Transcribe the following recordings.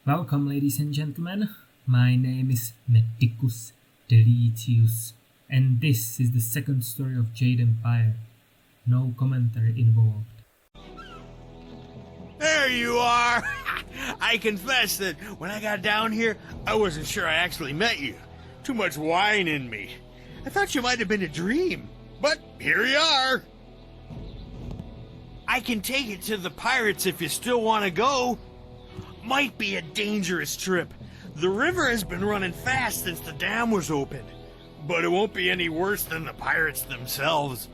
Welcome, ladies and gentlemen. My name is Medicus Deletius, and this is the second story of Jade Empire. No commentary involved. There you are! I confess that when I got down here, I wasn't sure I actually met you. Too much wine in me. I thought you might have been a dream, but here you are. I can take it to the pirates if you still want to go. Might be a dangerous trip. The river has been running fast since the dam was opened, but it won't be any worse than the pirates themselves.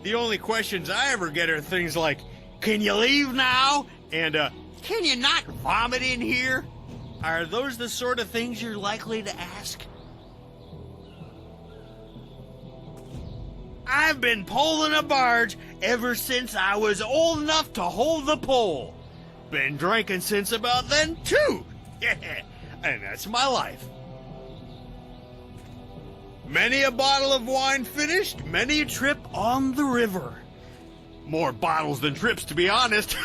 The only questions I ever get are things like, can you leave now? And, can you not vomit in here? Are those the sort of things you're likely to ask? I've been poling a barge ever since I was old enough to hold the pole. Been drinking since about then, too. And that's my life. Many a bottle of wine finished, many a trip on the river. More bottles than trips, to be honest.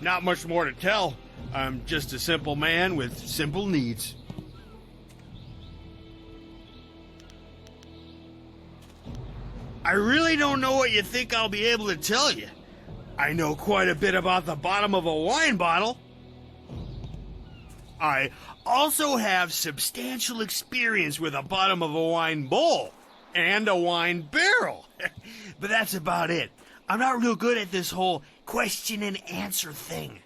Not much more to tell. I'm just a simple man with simple needs. I really don't know what you think I'll be able to tell you. I know quite a bit about the bottom of a wine bottle. I also have substantial experience with the bottom of a wine bowl and a wine barrel. But that's about it. I'm not real good at this whole question and answer thing.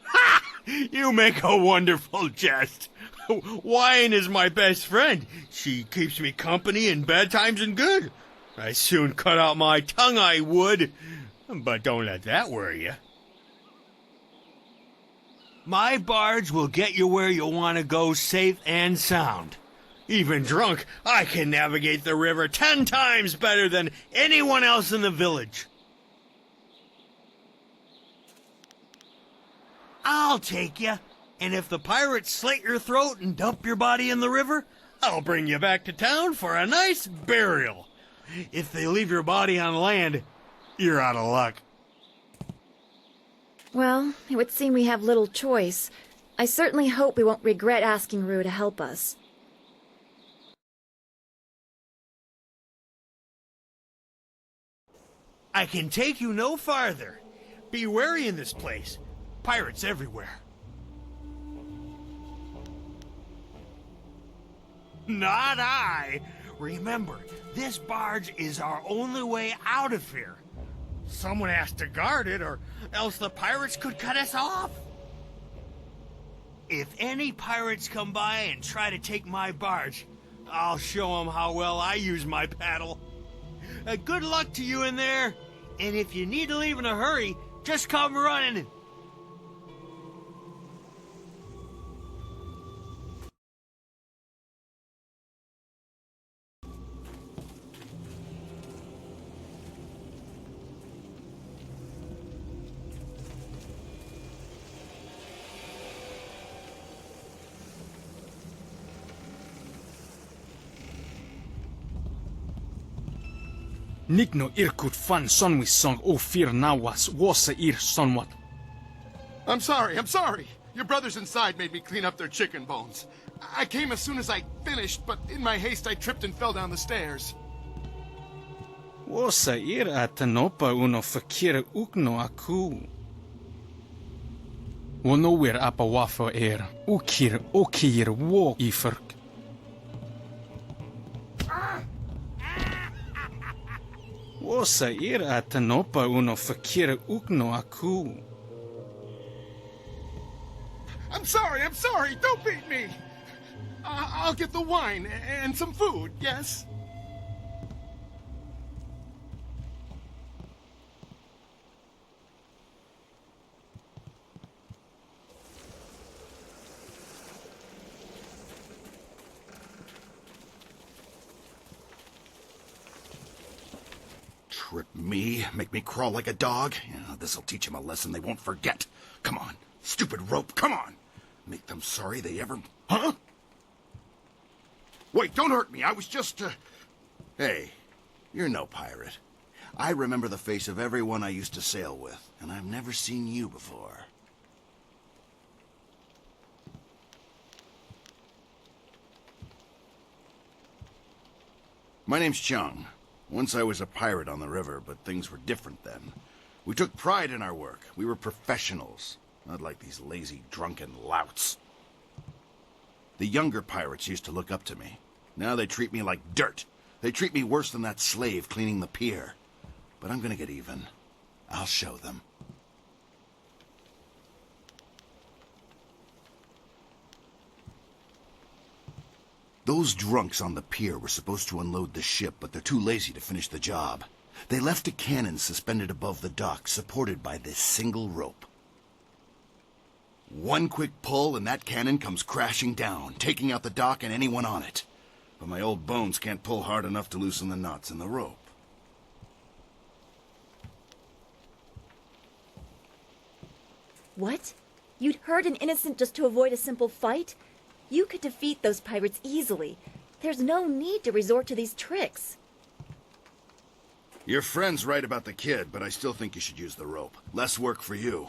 Ha! You make a wonderful jest. Wine is my best friend. She keeps me company in bad times and good. I soon cut out my tongue, I would. But don't let that worry you. My barge will get you where you want to go safe and sound. Even drunk, I can navigate the river 10 times better than anyone else in the village. I'll take you, and if the pirates slit your throat and dump your body in the river, I'll bring you back to town for a nice burial. If they leave your body on land, you're out of luck. Well, it would seem we have little choice. I certainly hope we won't regret asking Rue to help us. I can take you no farther. Be wary in this place. Pirates everywhere. Not I. Remember, this barge is our only way out of here. Someone has to guard it, or else the pirates could cut us off. If any pirates come by and try to take my barge, I'll show them how well I use my paddle. Good luck to you in there, and if you need to leave in a hurry, just come running. Nigno irkut fan sonwisong o fir nawas wasa ir sonwat. I'm sorry. Your brothers inside made me clean up their chicken bones. I came as soon as I finished, but in my haste I tripped and fell down the stairs. Wasa ir atanopa uno fakira ukno aku. Wonowir apa wafa er ukir okir wo ifirk. Wasa ir atanopa uno fakira ukno aku. I'm sorry. Don't beat me. I'll get the wine and some food, yes? Trip me? Make me crawl like a dog? Yeah, this'll teach him a lesson they won't forget. Come on, stupid rope, come on! Make them sorry they ever... Huh? Wait, don't hurt me, I was just, Hey, you're no pirate. I remember the face of everyone I used to sail with, and I've never seen you before. My name's Chung. Once I was a pirate on the river, but things were different then. We took pride in our work. We were professionals, not like these lazy, drunken louts. The younger pirates used to look up to me. Now they treat me like dirt. They treat me worse than that slave cleaning the pier. But I'm gonna get even. I'll show them. Those drunks on the pier were supposed to unload the ship, but they're too lazy to finish the job. They left a cannon suspended above the dock, supported by this single rope. One quick pull and that cannon comes crashing down, taking out the dock and anyone on it. But my old bones can't pull hard enough to loosen the knots in the rope. What? You'd hurt an innocent just to avoid a simple fight? You could defeat those pirates easily. There's no need to resort to these tricks. Your friend's right about the kid, but I still think you should use the rope. Less work for you.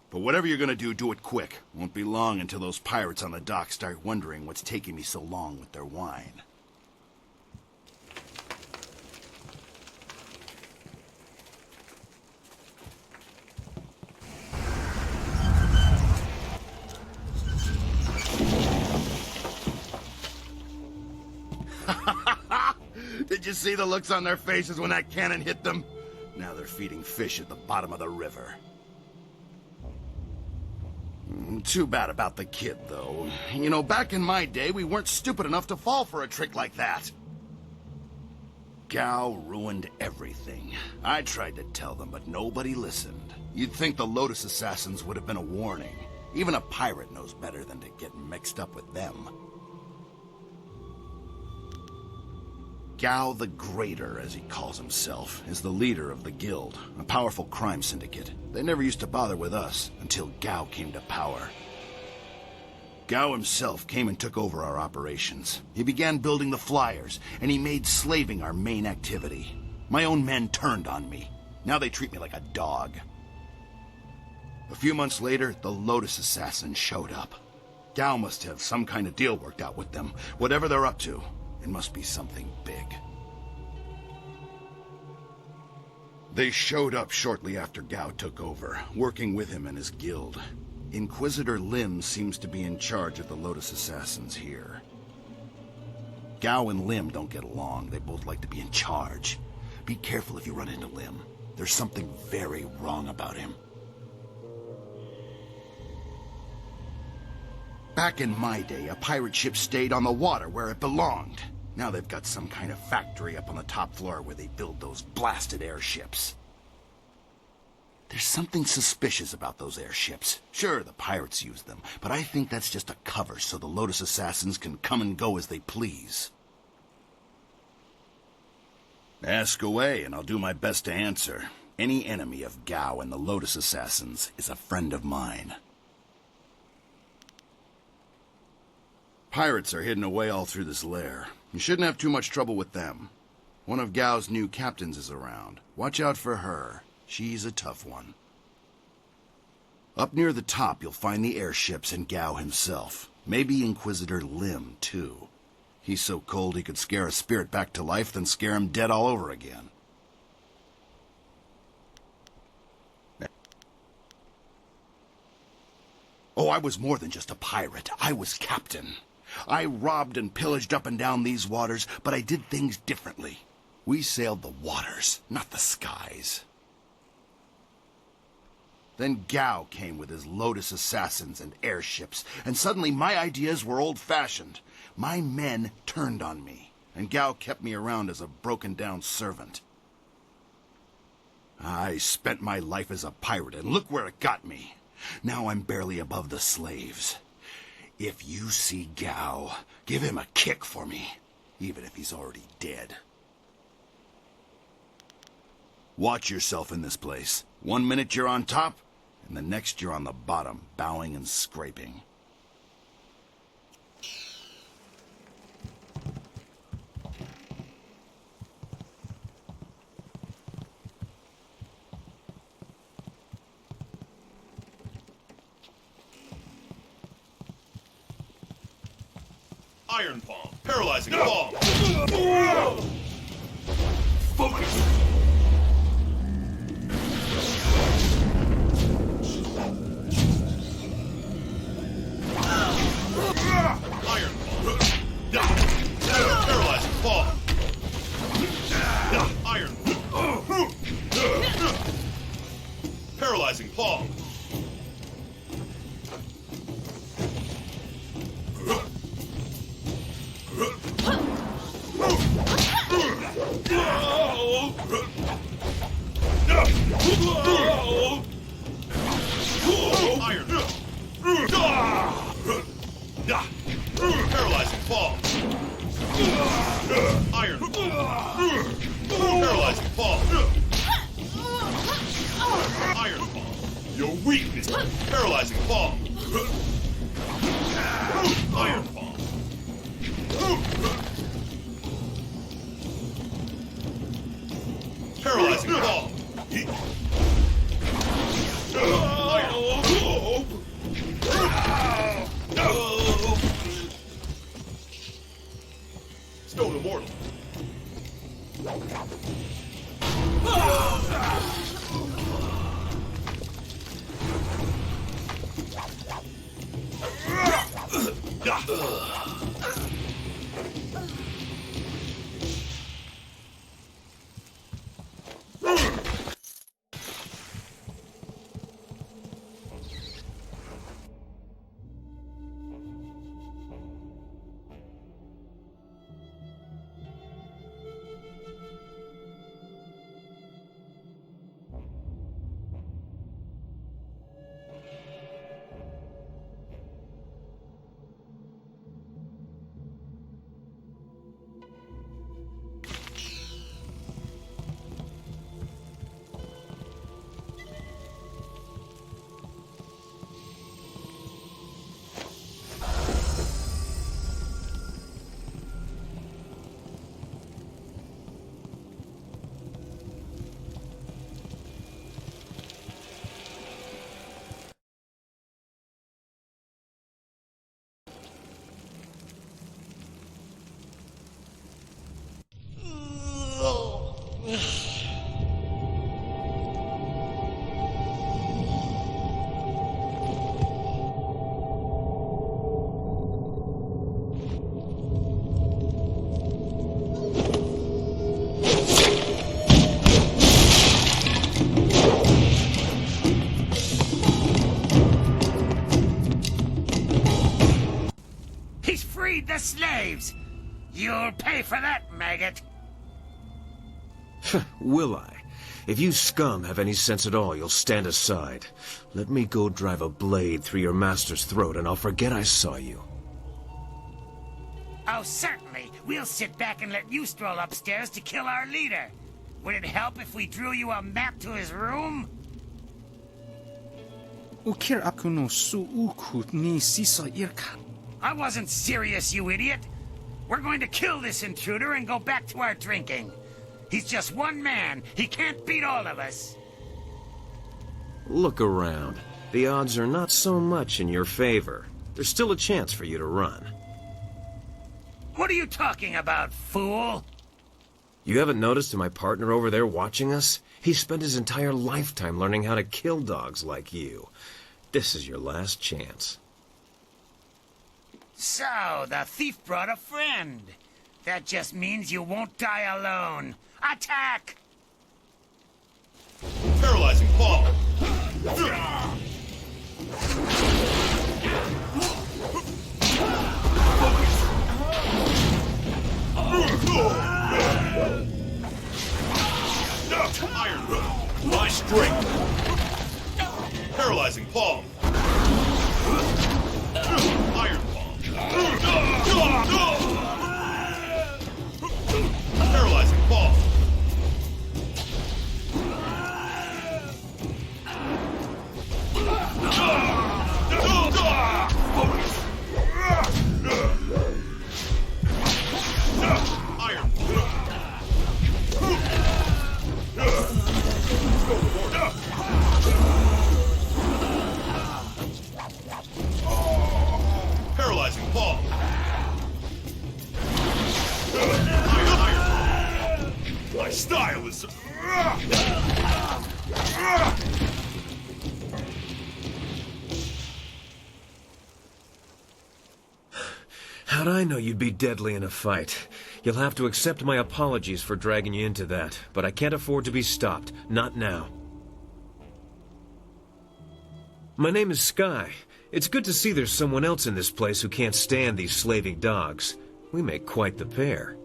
But whatever you're gonna do it quick. Won't be long until those pirates on the dock start wondering what's taking me so long with their wine. Did you see the looks on their faces when that cannon hit them? Now they're feeding fish at the bottom of the river. Too bad about the kid, though. You know, back in my day, we weren't stupid enough to fall for a trick like that. Gao ruined everything. I tried to tell them, but nobody listened. You'd think the Lotus Assassins would have been a warning. Even a pirate knows better than to get mixed up with them. Gao the Greater, as he calls himself, is the leader of the guild, a powerful crime syndicate. They never used to bother with us until Gao came to power. Gao himself came and took over our operations. He began building the flyers, and he made slaving our main activity. My own men turned on me. Now they treat me like a dog. A few months later, the Lotus Assassins showed up. Gao must have some kind of deal worked out with them. Whatever they're up to, it must be something big. They showed up shortly after Gao took over, working with him and his guild. Inquisitor Lim seems to be in charge of the Lotus Assassins here. Gao and Lim don't get along. They both like to be in charge. Be careful if you run into Lim. There's something very wrong about him. Back in my day, a pirate ship stayed on the water where it belonged. Now they've got some kind of factory up on the top floor where they build those blasted airships. There's something suspicious about those airships. Sure, the pirates use them, but I think that's just a cover so the Lotus Assassins can come and go as they please. Ask away, and I'll do my best to answer. Any enemy of Gao and the Lotus Assassins is a friend of mine. Pirates are hidden away all through this lair. You shouldn't have too much trouble with them. One of Gao's new captains is around. Watch out for her. She's a tough one. Up near the top, you'll find the airships and Gao himself. Maybe Inquisitor Lim, too. He's so cold he could scare a spirit back to life, then scare him dead all over again. Oh, I was more than just a pirate. I was captain. I robbed and pillaged up and down these waters, but I did things differently. We sailed the waters, not the skies. Then Gao came with his Lotus Assassins and airships, and suddenly my ideas were old-fashioned. My men turned on me, and Gao kept me around as a broken-down servant. I spent my life as a pirate, and look where it got me. Now I'm barely above the slaves. If you see Gao, give him a kick for me, even if he's already dead. Watch yourself in this place. 1 minute you're on top, and the next you're on the bottom, bowing and scraping. Iron Palm. Paralyzing Palm. Focus. Iron Palm. Paralyzing Palm. Iron Palm. Paralyzing Palm. Iron. Paralyzing fall. Iron. Paralyzing fall. Iron fall. Your weakness. Paralyzing fall. Iron fall. Paralyzing fall. Stone Immortal. He's freed the slaves! You'll pay for that, maggot! Will I? If you scum have any sense at all, you'll stand aside. Let me go drive a blade through your master's throat and I'll forget I saw you. Oh, certainly. We'll sit back and let you stroll upstairs to kill our leader. Would it help if we drew you a map to his room? Ukir aku no suukut ni sisa irka. I wasn't serious, you idiot. We're going to kill this intruder and go back to our drinking. He's just one man. He can't beat all of us. Look around. The odds are not so much in your favor. There's still a chance for you to run. What are you talking about, fool? You haven't noticed my partner over there watching us? He spent his entire lifetime learning how to kill dogs like you. This is your last chance. So, the thief brought a friend. That just means you won't die alone. Attack! Paralyzing fall. Iron. My strength. Paralyzing palm. Iron palm. Paralyzing palm. Iron palm. style is... How'd I know you'd be deadly in a fight? You'll have to accept my apologies for dragging you into that, but I can't afford to be stopped. Not now. My name is Sky. It's good to see there's someone else in this place who can't stand these slaving dogs. We make quite the pair.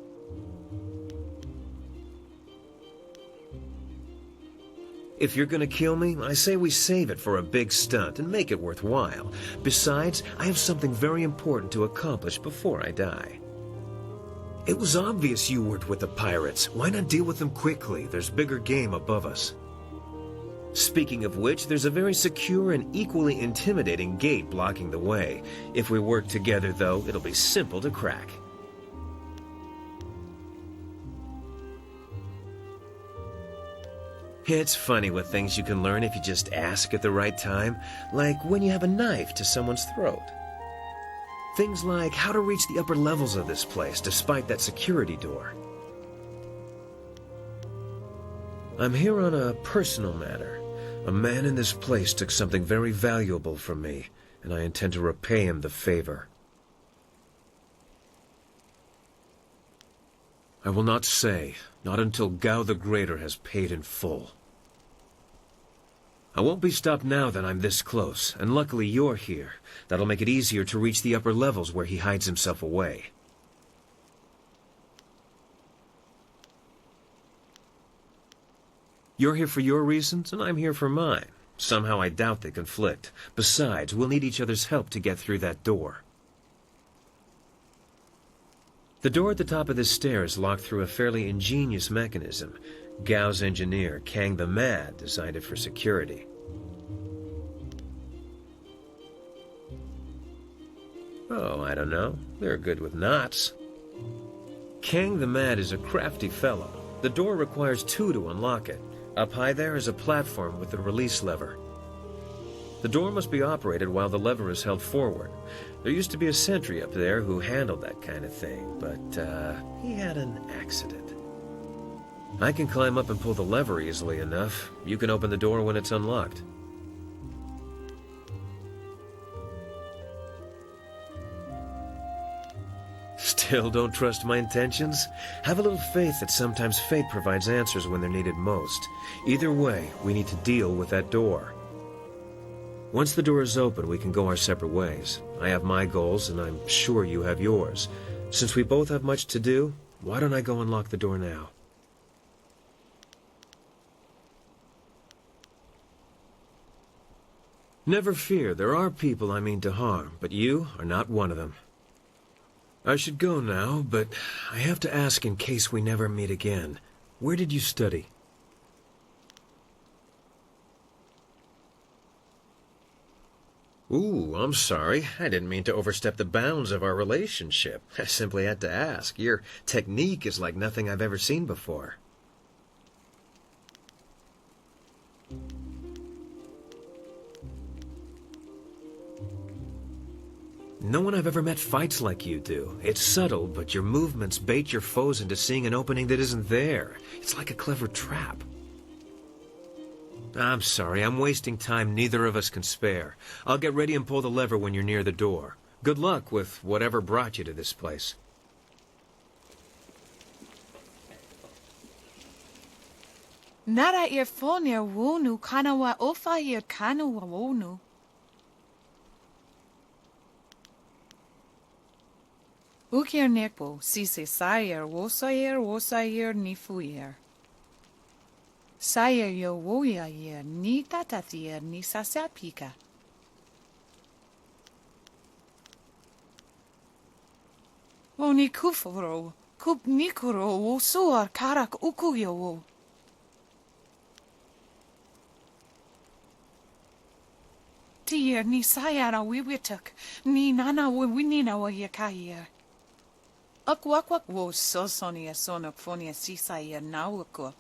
If you're gonna kill me, I say we save it for a big stunt and make it worthwhile. Besides, I have something very important to accomplish before I die. It was obvious you weren't with the pirates. Why not deal with them quickly? There's bigger game above us. Speaking of which, there's a very secure and equally intimidating gate blocking the way. If we work together, though, it'll be simple to crack. It's funny what things you can learn if you just ask at the right time, like when you have a knife to someone's throat. Things like how to reach the upper levels of this place despite that security door. I'm here on a personal matter. A man in this place took something very valuable from me, and I intend to repay him the favor. I will not say, not until Gao the Greater has paid in full. I won't be stopped now that I'm this close, and luckily you're here. That'll make it easier to reach the upper levels where he hides himself away. You're here for your reasons, and I'm here for mine. Somehow I doubt they conflict. Besides, we'll need each other's help to get through that door. The door at the top of this stair is locked through a fairly ingenious mechanism. Gao's engineer, Kang the Mad, designed it for security. Oh, I don't know. They're good with knots. Kang the Mad is a crafty fellow. The door requires two to unlock it. Up high there is a platform with a release lever. The door must be operated while the lever is held forward. There used to be a sentry up there who handled that kind of thing, but he had an accident. I can climb up and pull the lever easily enough. You can open the door when it's unlocked. Still don't trust my intentions? Have a little faith that sometimes fate provides answers when they're needed most. Either way, we need to deal with that door. Once the door is open, we can go our separate ways. I have my goals, and I'm sure you have yours. Since we both have much to do, why don't I go unlock the door now? Never fear, there are people I mean to harm, but you are not one of them. I should go now, but I have to ask in case we never meet again. Where did you study? Ooh, I'm sorry. I didn't mean to overstep the bounds of our relationship. I simply had to ask. Your technique is like nothing I've ever seen before. No one I've ever met fights like you do. It's subtle, but your movements bait your foes into seeing an opening that isn't there. It's like a clever trap. I'm sorry, I'm wasting time neither of us can spare. I'll get ready and pull the lever when you're near the door. Good luck with whatever brought you to this place. Nara earfonia wonu kanawa ofa ear kanawa wonu. Ukir nekbo, sise sayer wosayer nifuyer. Sayer yo woya yer ni tatatier ni sasapika. Oni kuforo, kup nikoro wo suar karak ukuyo wo. Tier ni sayara wiwituk, ni nana winina wa yakayer. Akwak wo sosonia sonok fonia sisaya nawakuk.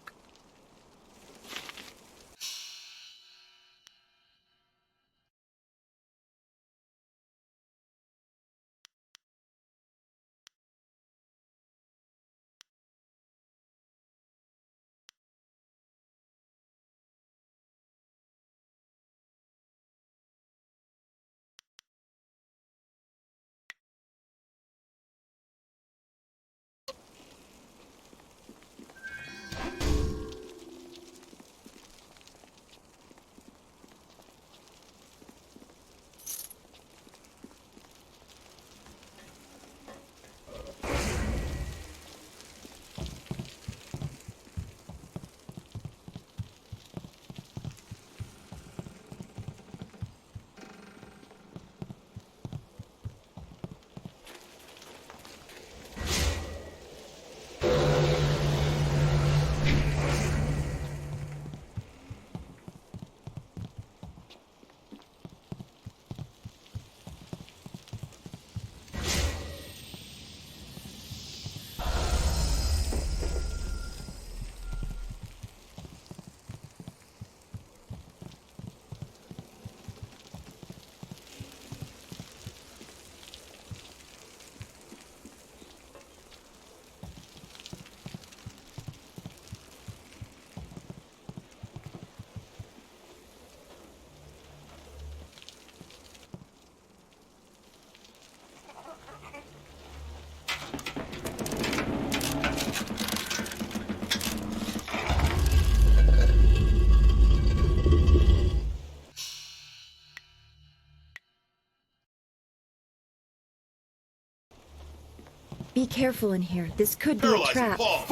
Be careful in here. This could be a trap. Iron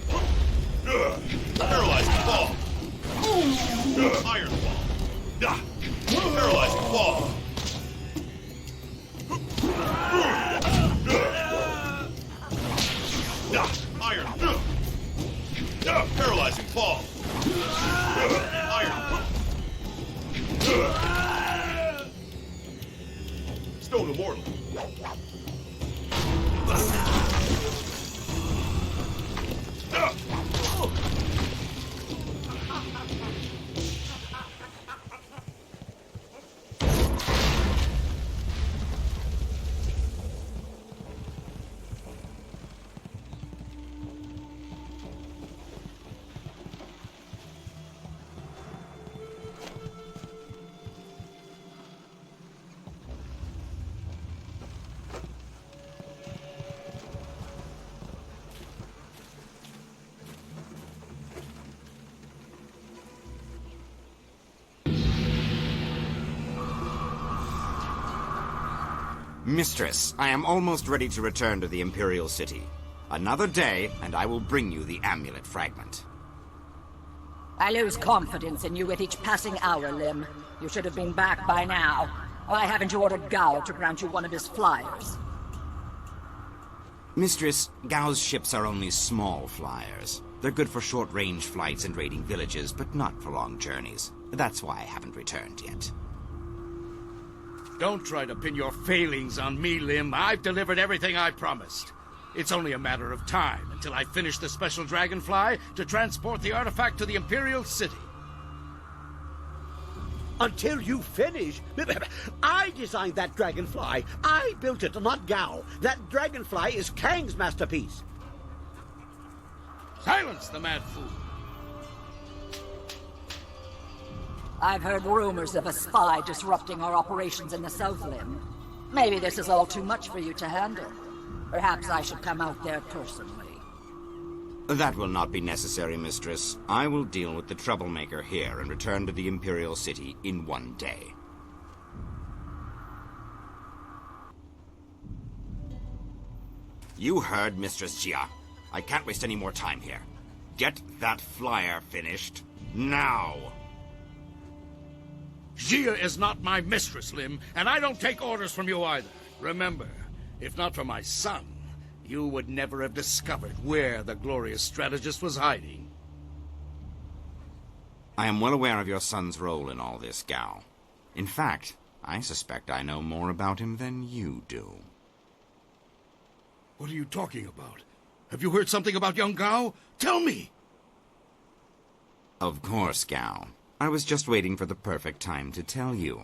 ball. Paralyzing ball. Iron ball. Paralyzing ball. Iron. Paralyzing ball. Iron. Stone immortal. Mistress, I am almost ready to return to the Imperial City. Another day, and I will bring you the amulet fragment. I lose confidence in you with each passing hour, Lim. You should have been back by now. Why haven't you ordered Gao to grant you one of his flyers? Mistress, Gao's ships are only small flyers. They're good for short-range flights and raiding villages, but not for long journeys. That's why I haven't returned yet. Don't try to pin your failings on me, Lim. I've delivered everything I promised. It's only a matter of time until I finish the special Dragonfly to transport the artifact to the Imperial City. Until you finish? I designed that Dragonfly. I built it, not Gao. That Dragonfly is Kang's masterpiece. Silence the mad fool. I've heard rumors of a spy disrupting our operations in the South Lim. Maybe this is all too much for you to handle. Perhaps I should come out there personally. That will not be necessary, Mistress. I will deal with the troublemaker here and return to the Imperial City in one day. You heard Mistress Jia. I can't waste any more time here. Get that flyer finished now. Jia is not my mistress, Lim, and I don't take orders from you either. Remember, if not for my son, you would never have discovered where the glorious strategist was hiding. I am well aware of your son's role in all this, Gao. In fact, I suspect I know more about him than you do. What are you talking about? Have you heard something about young Gao? Tell me! Of course, Gao. I was just waiting for the perfect time to tell you.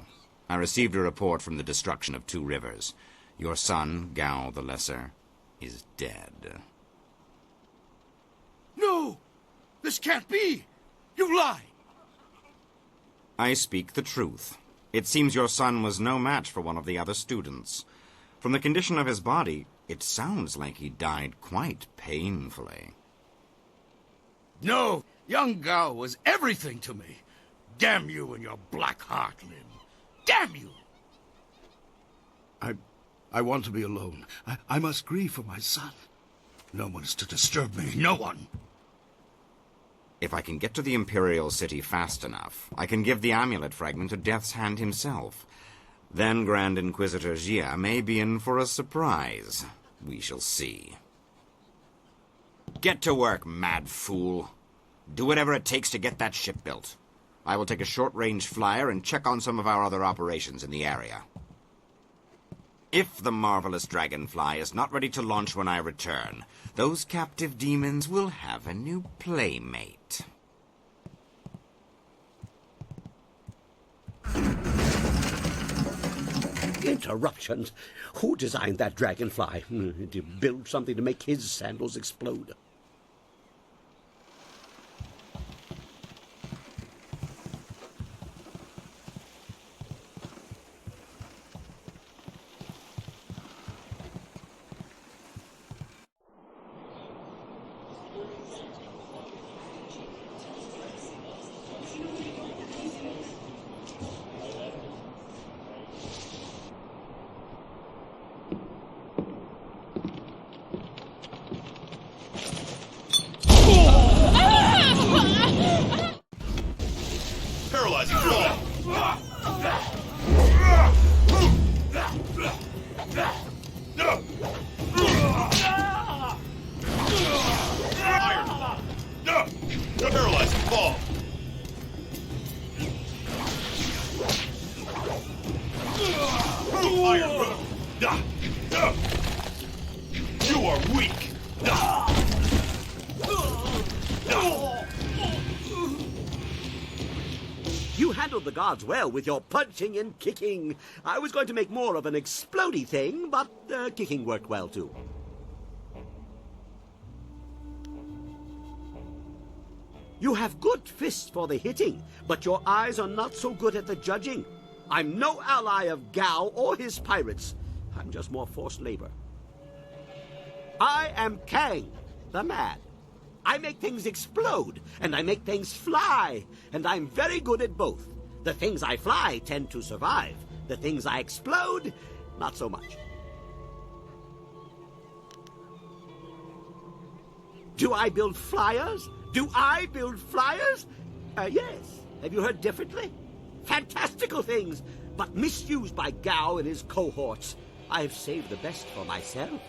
I received a report from the destruction of 2 rivers. Your son, Gao the Lesser, is dead. No! This can't be! You lie! I speak the truth. It seems your son was no match for one of the other students. From the condition of his body, it sounds like he died quite painfully. No! Young Gao was everything to me. Damn you and your black heart, Lim. Damn you! I want to be alone. I must grieve for my son. No one is to disturb me. No one! If I can get to the Imperial City fast enough, I can give the amulet fragment to Death's Hand himself. Then Grand Inquisitor Jia may be in for a surprise. We shall see. Get to work, mad fool. Do whatever it takes to get that ship built. I will take a short-range flyer and check on some of our other operations in the area. If the Marvelous Dragonfly is not ready to launch when I return, those captive demons will have a new playmate. Interruptions? Who designed that Dragonfly? Did you build something to make his sandals explode? You are weak. You handled the guards well with your punching and kicking. I was going to make more of an explodey thing, but kicking worked well too. You have good fists for the hitting, but your eyes are not so good at the judging. I'm no ally of Gao or his pirates. I'm just more forced labor. I am Kang, the Mad. I make things explode, and I make things fly, and I'm very good at both. The things I fly tend to survive. The things I explode, not so much. Do I build flyers? Do I build flyers? Yes. Have you heard differently? Fantastical things, but misused by Gao and his cohorts. I have saved the best for myself.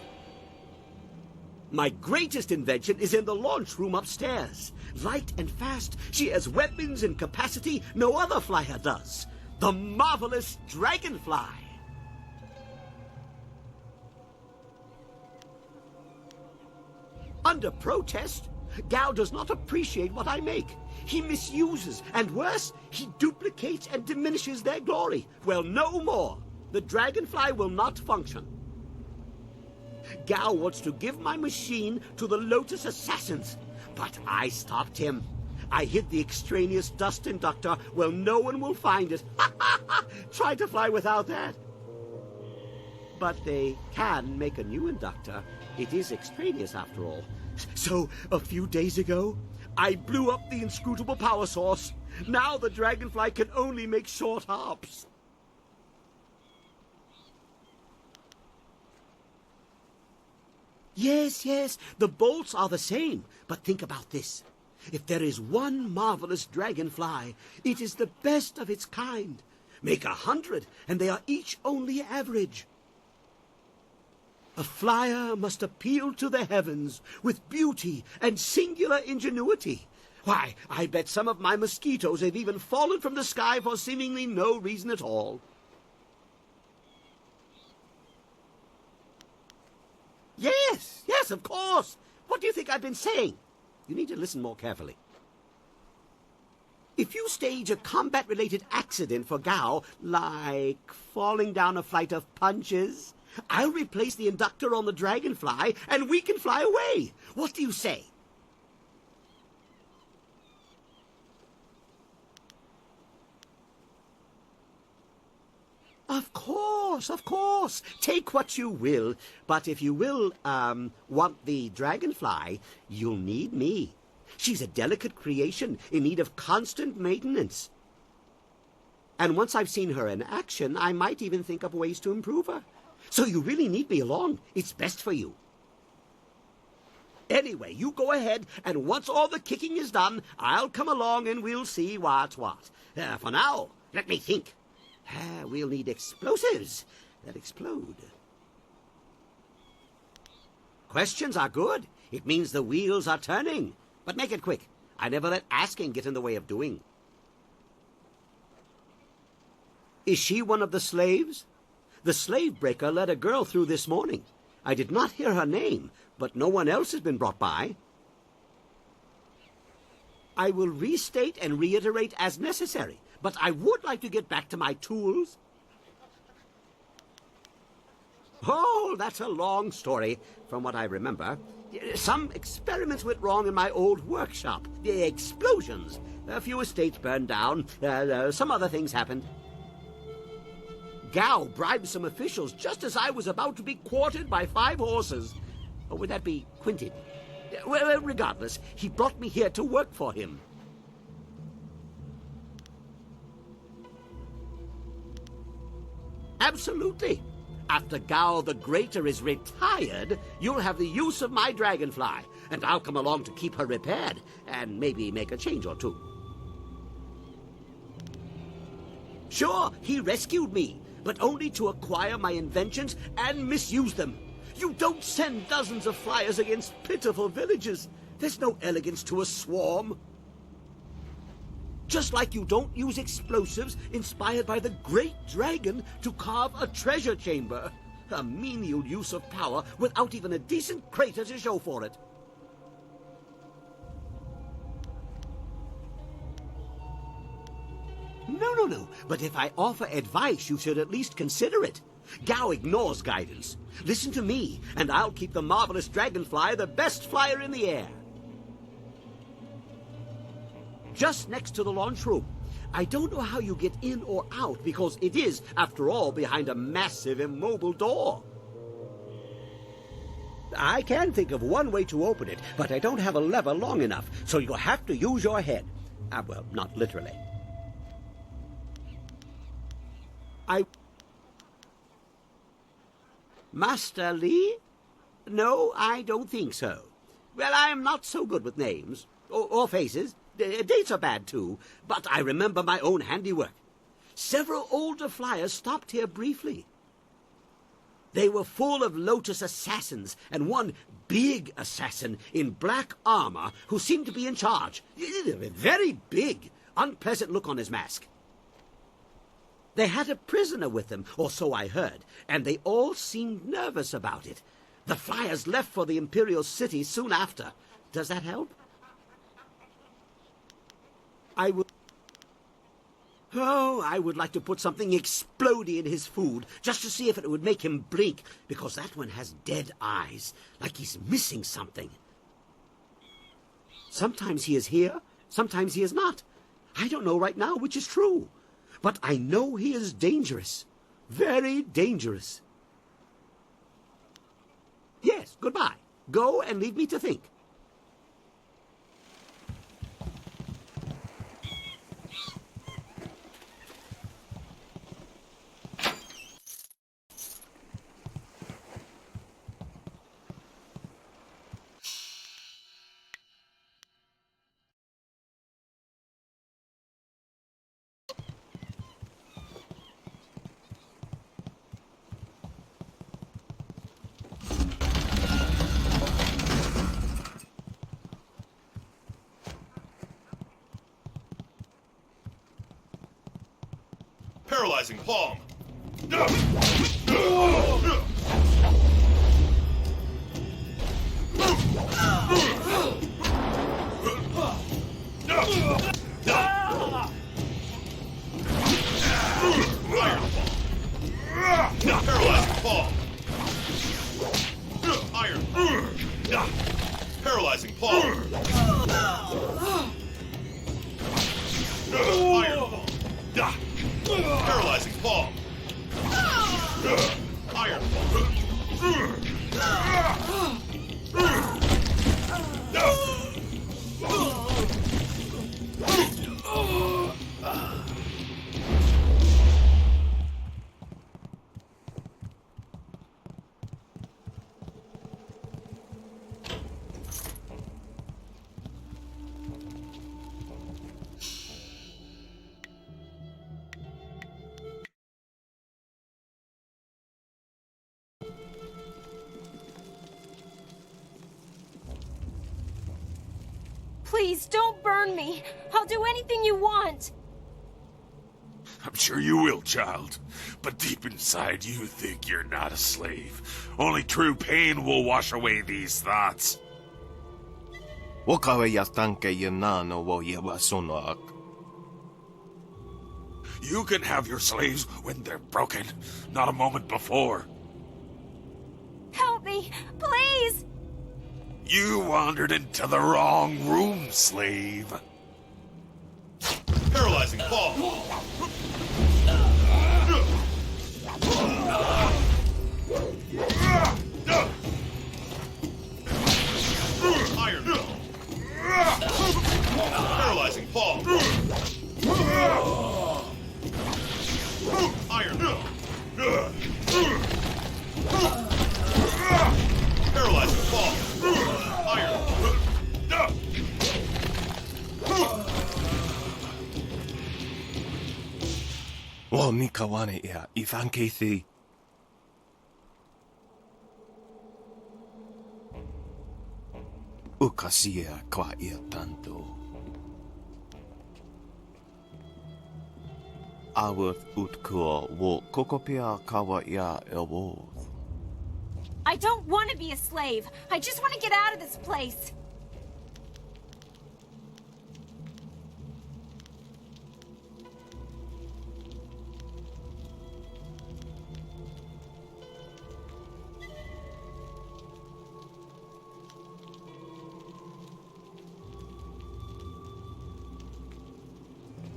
My greatest invention is in the launch room upstairs. Light and fast, she has weapons and capacity no other flyer does. The Marvelous Dragonfly. Under protest, Gao does not appreciate what I make. He misuses, and worse, he duplicates and diminishes their glory. Well, no more. The Dragonfly will not function. Gao wants to give my machine to the Lotus Assassins, but I stopped him. I hid the extraneous dust inductor. Well, no one will find it. Try to fly without that. But they can make a new inductor. It is extraneous after all. So, a few days ago, I blew up the inscrutable power source. Now the Dragonfly can only make short hops. Yes, the bolts are the same. But think about this. If there is one marvelous dragonfly, it is the best of its kind. Make 100, and they are each only average. A flyer must appeal to the heavens with beauty and singular ingenuity. Why, I bet some of my mosquitoes have even fallen from the sky for seemingly no reason at all. Yes, of course. What do you think I've been saying? You need to listen more carefully. If you stage a combat-related accident for Gao, like falling down a flight of punches, I'll replace the inductor on the Dragonfly, and we can fly away. What do you say? Of course. Take what you will. But if you will, want the Dragonfly, you'll need me. She's a delicate creation in need of constant maintenance. And once I've seen her in action, I might even think up ways to improve her. So you really need me along. It's best for you. Anyway, you go ahead, and once all the kicking is done, I'll come along and we'll see what's what. For now, let me think. We'll need explosives that explode. Questions are good. It means the wheels are turning. But make it quick. I never let asking get in the way of doing. Is she one of the slaves? The slave breaker let a girl through this morning. I did not hear her name, but no one else has been brought by. I will restate and reiterate as necessary, but I would like to get back to my tools. Oh, that's a long story, from what I remember. Some experiments went wrong in my old workshop. The explosions. A few estates burned down. Some other things happened. Gao bribed some officials just as I was about to be quartered by 5 horses. Or would that be quinted? Well, regardless, he brought me here to work for him. Absolutely. After Gao the Greater is retired, you'll have the use of my Dragonfly, and I'll come along to keep her repaired, and maybe make a change or two. Sure, he rescued me, but only to acquire my inventions and misuse them. You don't send dozens of flyers against pitiful villages. There's no elegance to a swarm. Just like you don't use explosives inspired by the great dragon to carve a treasure chamber. A menial use of power without even a decent crater to show for it. No. But if I offer advice, you should at least consider it. Gao ignores guidance. Listen to me, and I'll keep the Marvelous Dragonfly the best flyer in the air. Just next to the launch room. I don't know how you get in or out, because it is, after all, behind a massive immobile door. I can think of one way to open it, but I don't have a lever long enough, so you'll have to use your head. Well, not literally. Master Li? No, I don't think so. Well, I am not so good with names. Or faces. Dates are bad, too. But I remember my own handiwork. Several older flyers stopped here briefly. They were full of Lotus assassins, and one big assassin in black armor who seemed to be in charge. Very big, unpleasant look on his mask. They had a prisoner with them, or so I heard, and they all seemed nervous about it. The flyers left for the Imperial City soon after. Does that help? I would like to put something explodey in his food, just to see if it would make him blink, because that one has dead eyes, like he's missing something. Sometimes he is here, sometimes he is not. I don't know right now which is true. But I know he is dangerous. Very dangerous. Yes, goodbye. Go and leave me to think. Paralyzing palm. Paralyzing palm. Iron. Paralyzing palm. Iron palm. Paralyzing palm. Iron palm. Please, don't burn me. I'll do anything you want. I'm sure you will, child. But deep inside, you think you're not a slave. Only true pain will wash away these thoughts. You can have your slaves when they're broken, not a moment before. Help me, please! You wandered into the wrong room, slave. Paralyzing fall. Iron. Paralyzing fall. Iron. Paralyzing fall. Iron. Well, Nikawane ia, Ivankethi. Ukasia kwa ia tanto. Awth utkua wo kokopia kawa ia elwoth. I don't want to be a slave. I just want to get out of this place.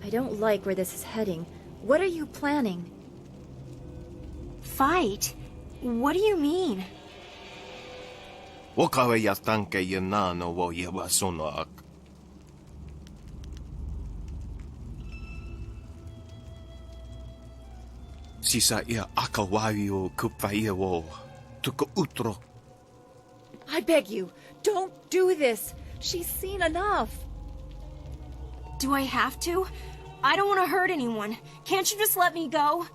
I don't like where this is heading. What are you planning? Fight? What do you mean? Wakawe ya tanke ya nano wo ya wasonoak. Sisa ia akawawi o kupaia wo tuka utro. I beg you, don't do this. She's seen enough. Do I have to? I don't want to hurt anyone. Can't you just let me go?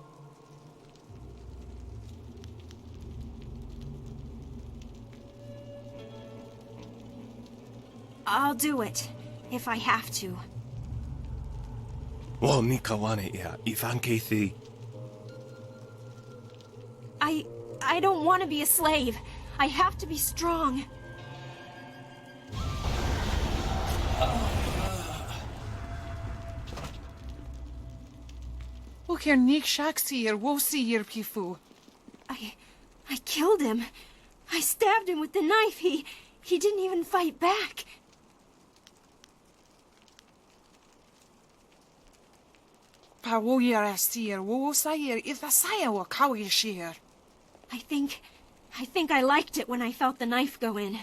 I'll do it, if I have to. Wo ni kawane ia ifankethi. I don't want to be a slave. I have to be strong. Oker nik shaksir wo sir pifu. I killed him. I stabbed him with the knife. He didn't even fight back. Pa wo yer astir wo sayir if the saya wa kawi shir. I think I liked it when I felt the knife go in.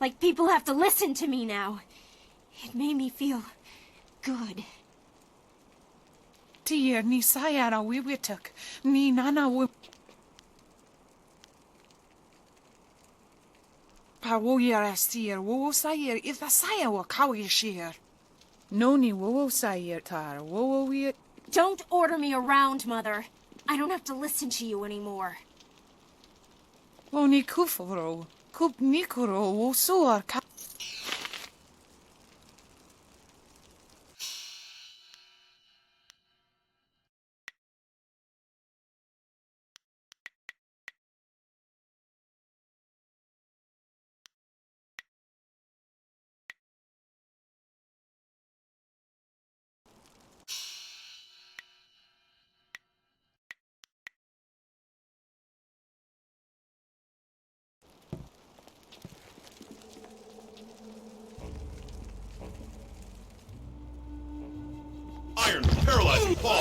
Like people have to listen to me now. It made me feel good. Tier ni sayara we wituk ni nana we. Pa wo yer astir wo sayir if the saya wa kawi shir. No ni wo sayir tar wo we. Don't order me around, Mother. I don't have to listen to you anymore. Oni kuforo, kup nikoro wo suar ka. Iron, paralyzing fall.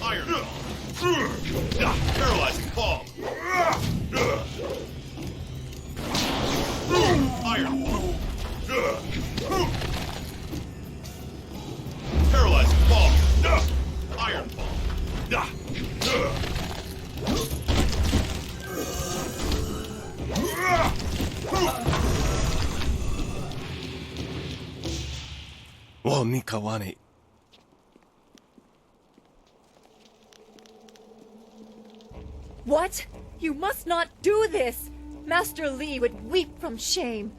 Iron, paralyzing fall. Iron, paralyzing fall. Iron fall. Wo ni kawane. What? You must not do this! Master Li would weep from shame.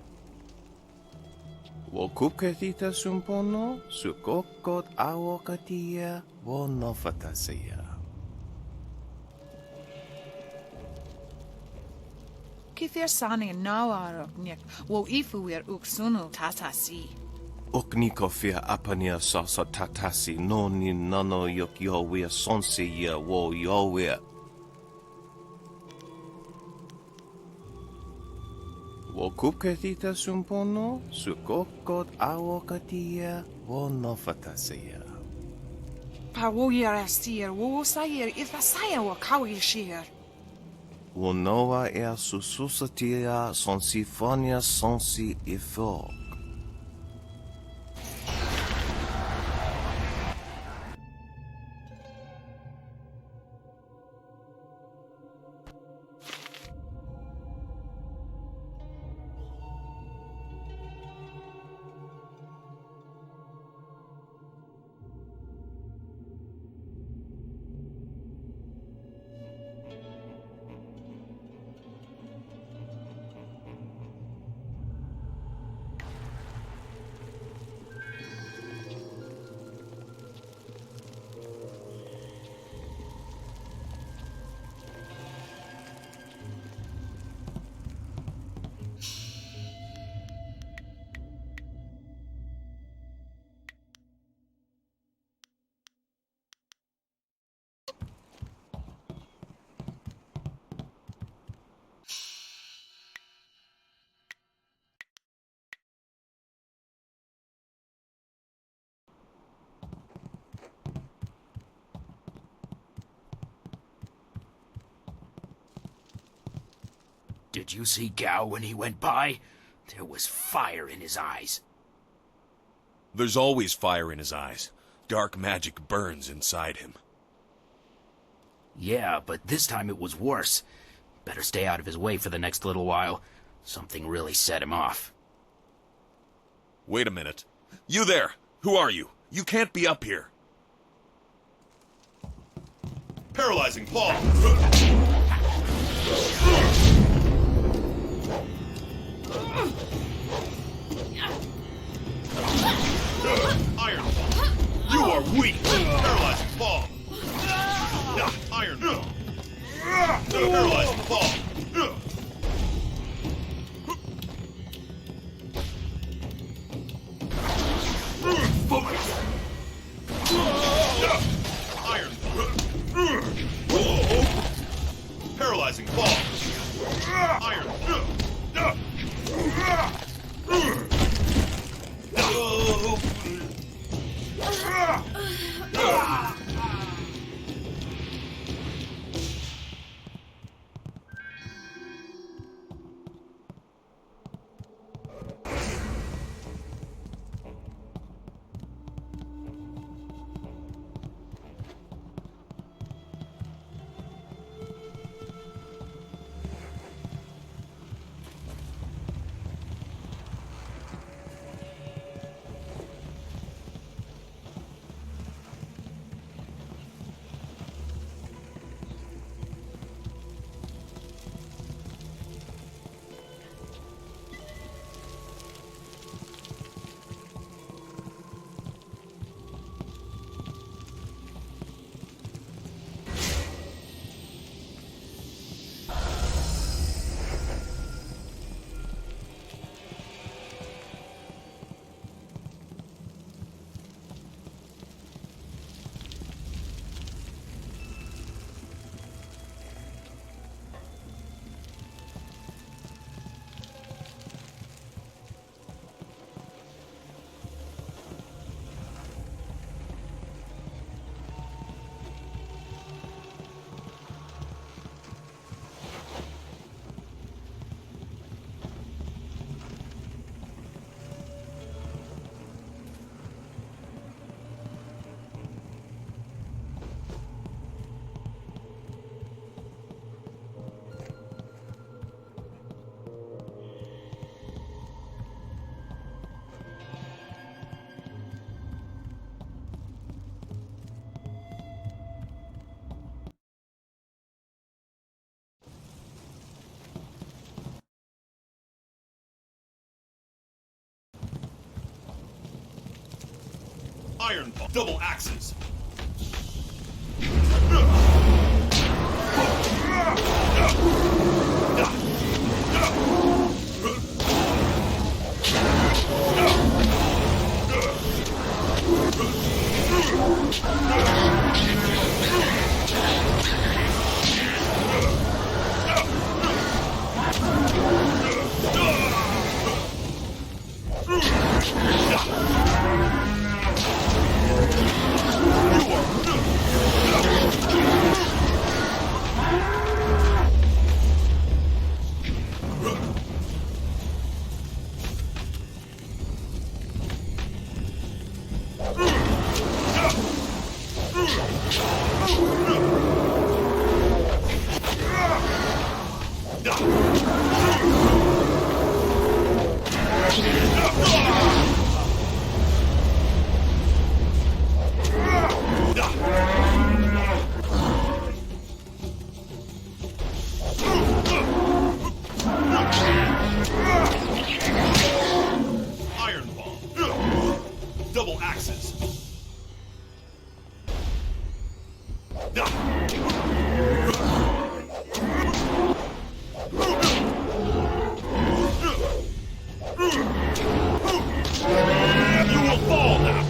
Wo kupketita sumpono sukokot awokatia wo nofatasaya. Kithir sani nawar nik wo ifu wir uksunu tatasi. Okniko fia apania sasa tatasi no ni nano yok yo wea sonsi ya wo yo wea. Wo kupketita sumpono sukokot awokatia wo nofatasaya. Pa wo yer astir wo sayir if the saya wa kawi shir. Wo noa ea sususatia sonsi fonia sonsi ifo. Did you see Gao when he went by? There was fire in his eyes. There's always fire in his eyes. Dark magic burns inside him. Yeah, but this time it was worse. Better stay out of his way for the next little while. Something really set him off. Wait a minute. You there! Who are you? You can't be up here. Paralyzing fall. Iron fall. You are weak. Paralyzing fall. Iron fall. Paralyzing fall. Iron fall. Paralyzing fall. Iron Iron fall. Double axes. Iron ball. Double axes. You will fall now.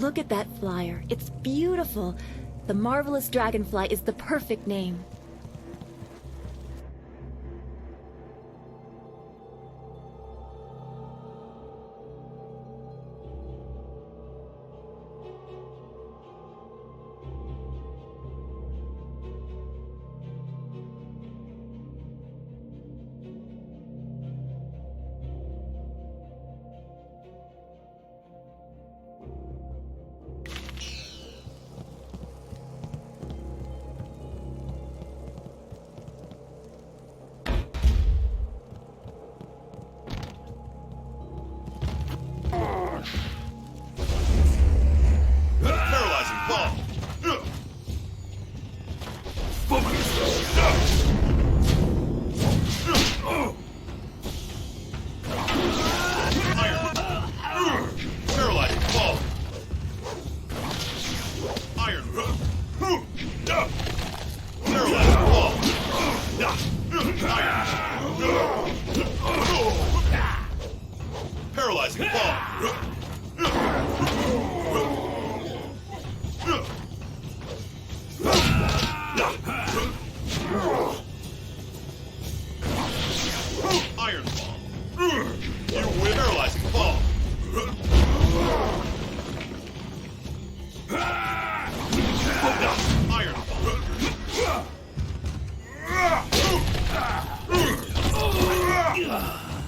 Look at that flyer. It's beautiful. The Marvelous Dragonfly is the perfect name. Paralyzing ball. Paralyzing ball. Iron. Paralyzing ball. Paralyzing ball. Iron ball. You win. Paralyzing ball. Iron ball.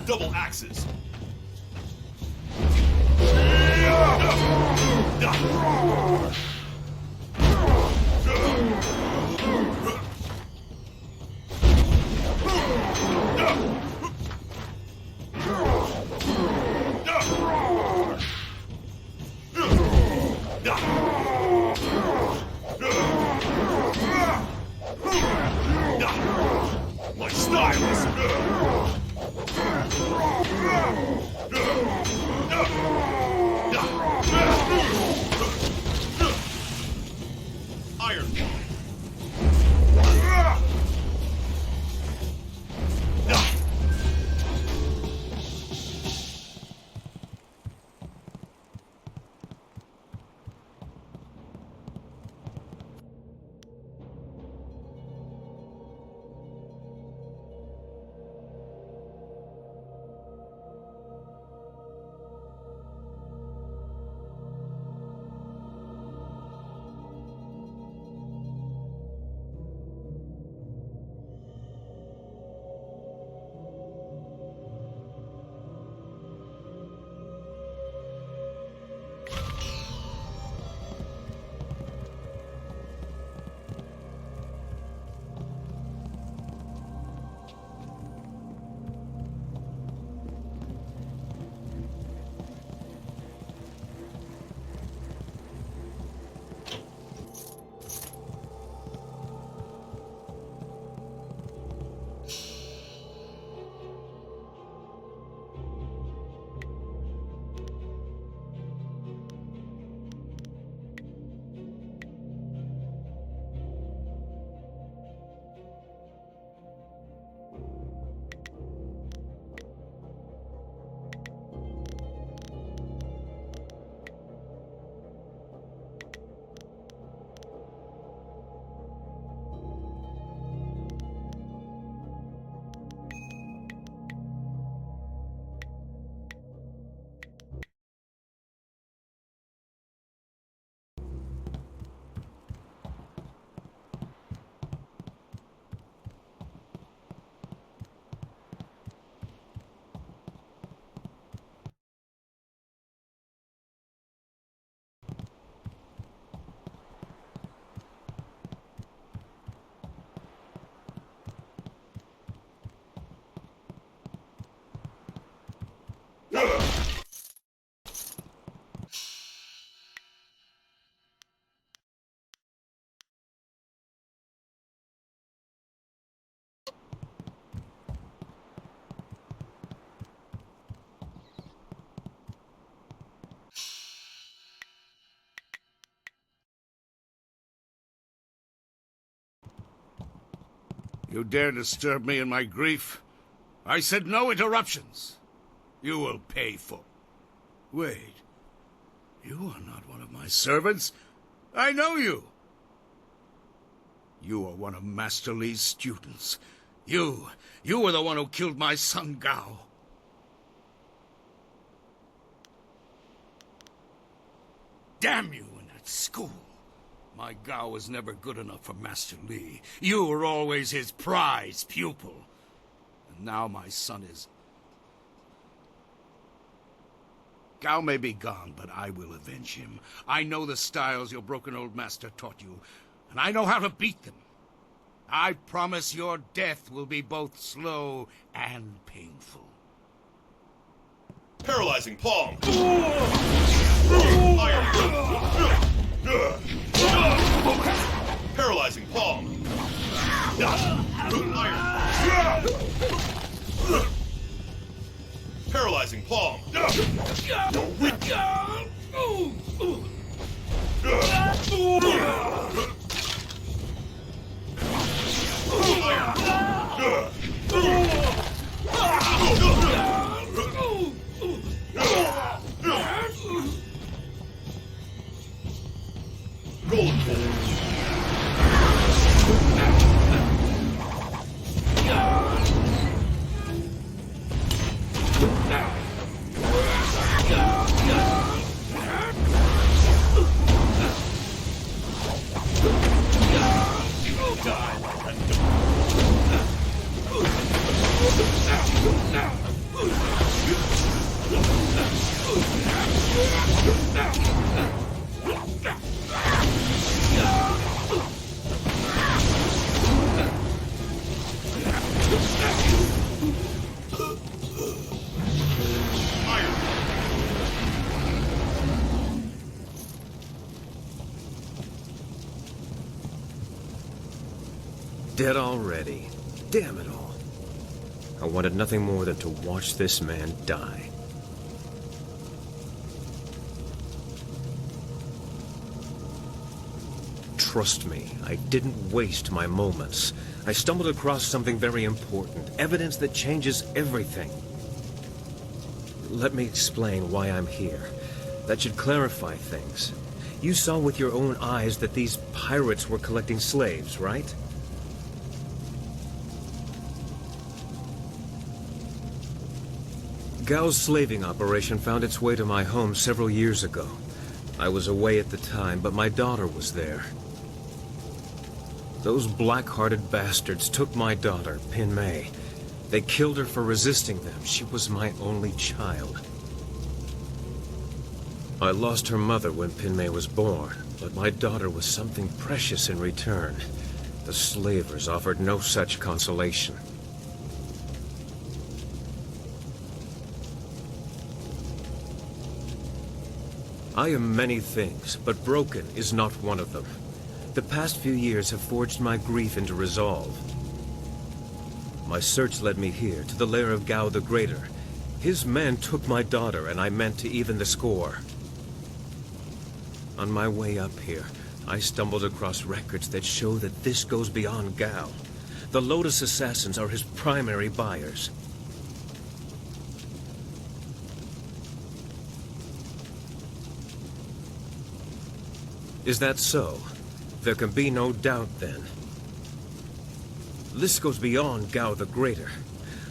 Double axes. My stylus. Iron ball. You dare disturb me in my grief? I said no interruptions. You will pay for... Wait. You are not one of my servants. I know you. You are one of Master Li's students. You were the one who killed my son Gao. Damn you and that school. My Gao was never good enough for Master Li. You were always his prize pupil. And now my son is... Gao may be gone, but I will avenge him. I know the styles your broken old master taught you, and I know how to beat them. I promise your death will be both slow and painful. Paralyzing palm. Iron. Paralyzing palm. Iron. Paralyzing palm. Golden Dead already. Damn it all. I wanted nothing more than to watch this man die. Trust me, I didn't waste my moments. I stumbled across something very important, evidence that changes everything. Let me explain why I'm here. That should clarify things. You saw with your own eyes that these pirates were collecting slaves, right? Gao's slaving operation found its way to my home several years ago. I was away at the time, but my daughter was there. Those black-hearted bastards took my daughter, Pin Mei. They killed her for resisting them. She was my only child. I lost her mother when Pin Mei was born, but my daughter was something precious in return. The slavers offered no such consolation. I am many things, but broken is not one of them. The past few years have forged my grief into resolve. My search led me here, to the lair of Gao the Greater. His men took my daughter, and I meant to even the score. On my way up here, I stumbled across records that show that this goes beyond Gao. The Lotus Assassins are his primary buyers. Is that so? There can be no doubt, then. This goes beyond Gao the Greater.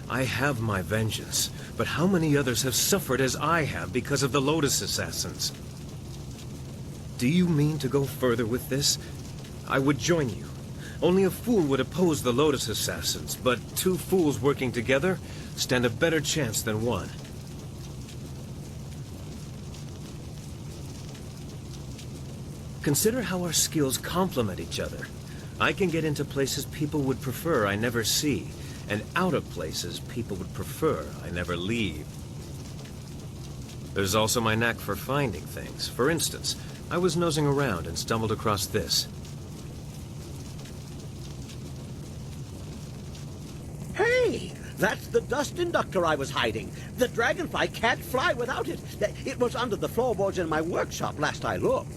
I have my vengeance, but how many others have suffered as I have because of the Lotus Assassins? Do you mean to go further with this? I would join you. Only a fool would oppose the Lotus Assassins, but two fools working together stand a better chance than one. Consider how our skills complement each other. I can get into places people would prefer I never see, and out of places people would prefer I never leave. There's also my knack for finding things. For instance, I was nosing around and stumbled across this. Hey! That's the dust inductor I was hiding. The Dragonfly can't fly without it. It was under the floorboards in my workshop last I looked.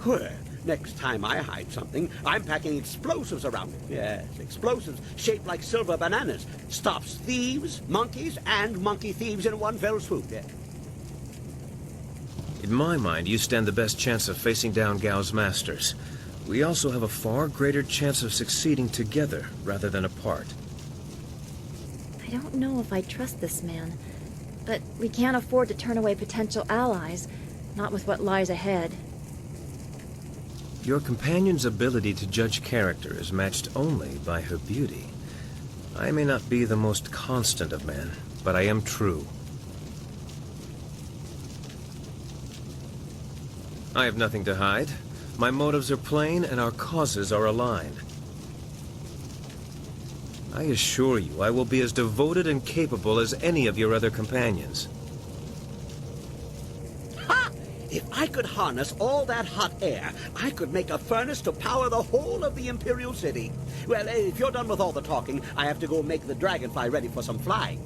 Well, next time I hide something, I'm packing explosives around it. Yes, explosives shaped like silver bananas. Stops thieves, monkeys, and monkey thieves in one fell swoop. Yeah. In my mind, you stand the best chance of facing down Gao's masters. We also have a far greater chance of succeeding together rather than apart. I don't know if I trust this man, but we can't afford to turn away potential allies, not with what lies ahead. Your companion's ability to judge character is matched only by her beauty. I may not be the most constant of men, but I am true. I have nothing to hide. My motives are plain and our causes are aligned. I assure you I will be as devoted and capable as any of your other companions. Ha! If I could harness all that hot air, I could make a furnace to power the whole of the Imperial City. Well, if you're done with all the talking, I have to go make the Dragonfly ready for some flying.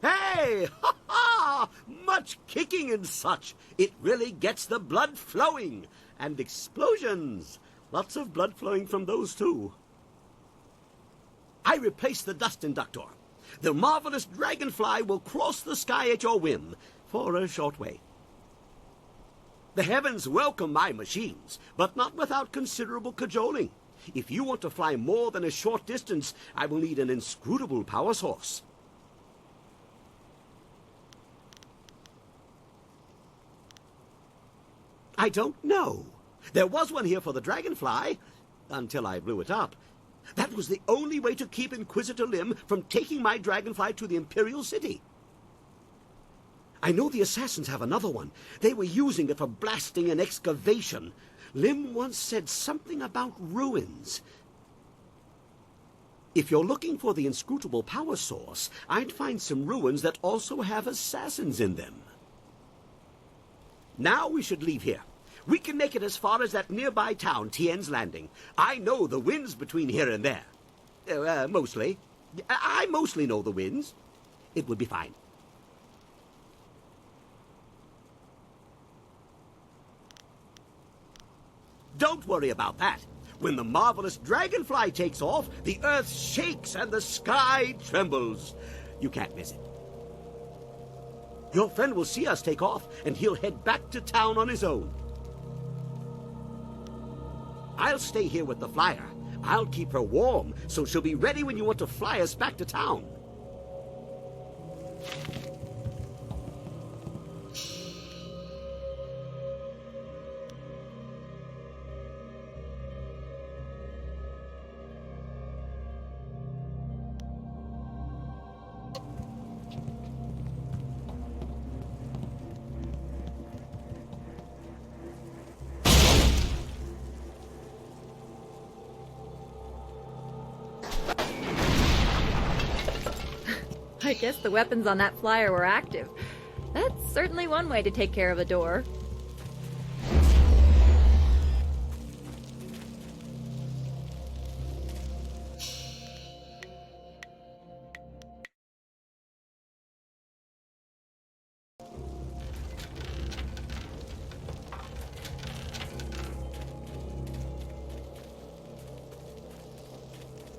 Hey! Ha ha! Much kicking and such. It really gets the blood flowing. And explosions. Lots of blood flowing from those too. I replaced the dust inductor. The Marvelous Dragonfly will cross the sky at your whim for a short way. The heavens welcome my machines, but not without considerable cajoling. If you want to fly more than a short distance, I will need an inscrutable power source. I don't know. There was one here for the Dragonfly, until I blew it up. That was the only way to keep Inquisitor Lim from taking my Dragonfly to the Imperial City. I know the assassins have another one. They were using it for blasting an excavation. Lim once said something about ruins. If you're looking for the inscrutable power source, I'd find some ruins that also have assassins in them. Now we should leave here. We can make it as far as that nearby town, Tien's Landing. I know the winds between here and there. Mostly. I mostly know the winds. It will be fine. Don't worry about that. When the Marvelous Dragonfly takes off, the earth shakes and the sky trembles. You can't miss it. Your friend will see us take off, and he'll head back to town on his own. I'll stay here with the flyer. I'll keep her warm, so she'll be ready when you want to fly us back to town. I guess the weapons on that flyer were active. That's certainly one way to take care of a door.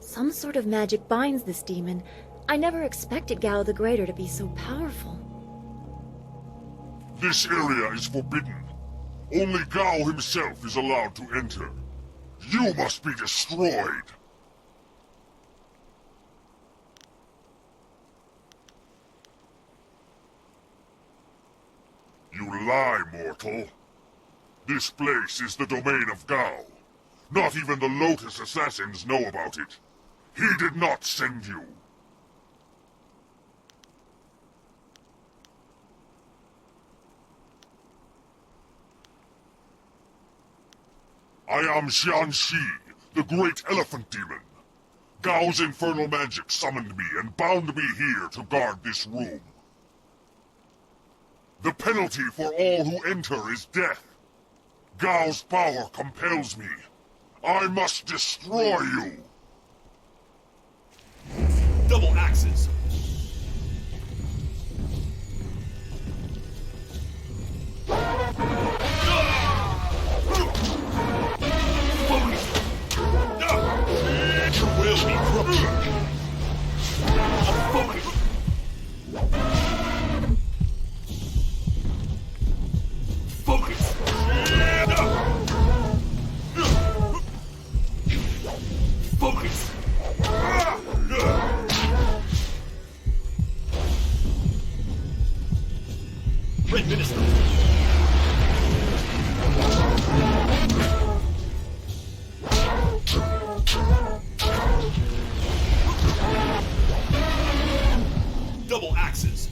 Some sort of magic binds this demon. I never expected Gao the Greater to be so powerful. This area is forbidden. Only Gao himself is allowed to enter. You must be destroyed. You lie, mortal. This place is the domain of Gao. Not even the Lotus Assassins know about it. He did not send you. I am Jianxi, the great elephant demon. Gao's infernal magic summoned me and bound me here to guard this room. The penalty for all who enter is death. Gao's power compels me. I must destroy you. Double axes. Your will be corrupted. Focus. Focus. Focus. Red Minister. Double axes.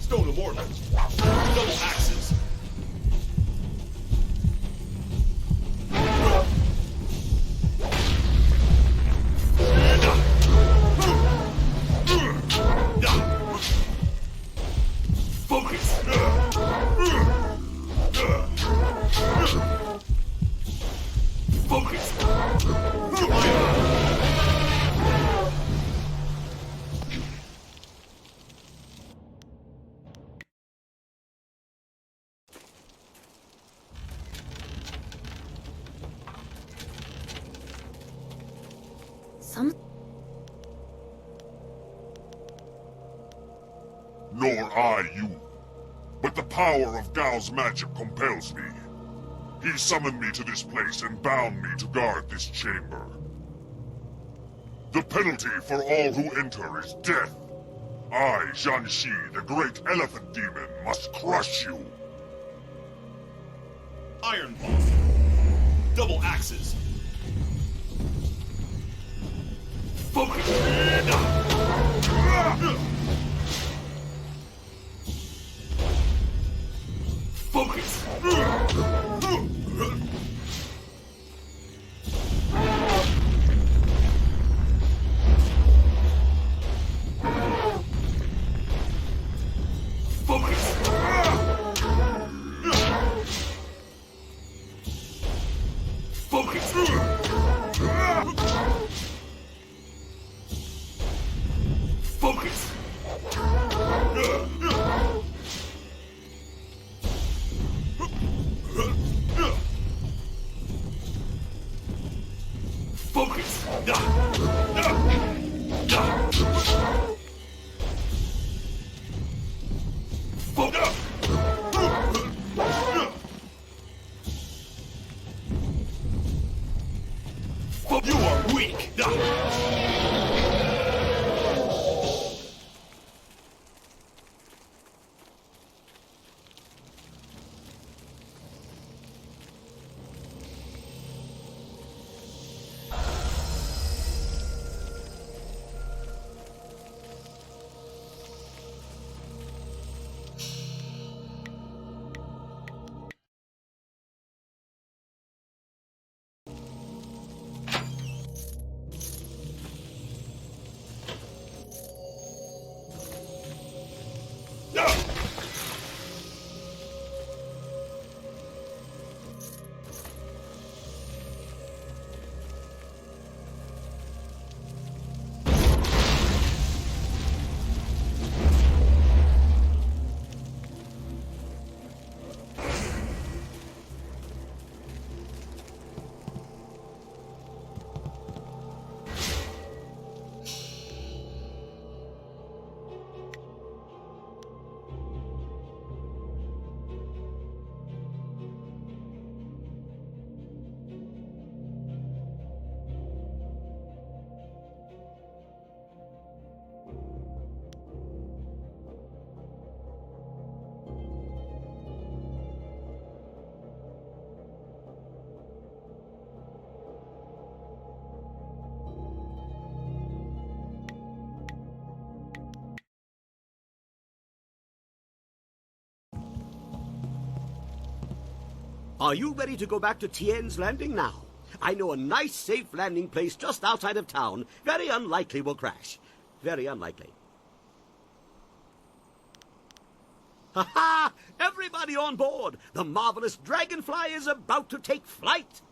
Stone Immortal. Double axes. Focus. Focus. Nor I you. But the power of Gao's magic compels me. He summoned me to this place and bound me to guard this chamber. The penalty for all who enter is death. I, Jianxi, the great elephant demon, must crush you. Iron Bomb. Double axes. Focus. Focus. Focus. Focus. Focus. Focus. You are weak. Are you ready to go back to Tien's Landing now? I know a nice, safe landing place just outside of town. Very unlikely we'll crash. Very unlikely. Ha ha! Everybody on board! The Marvelous Dragonfly is about to take flight!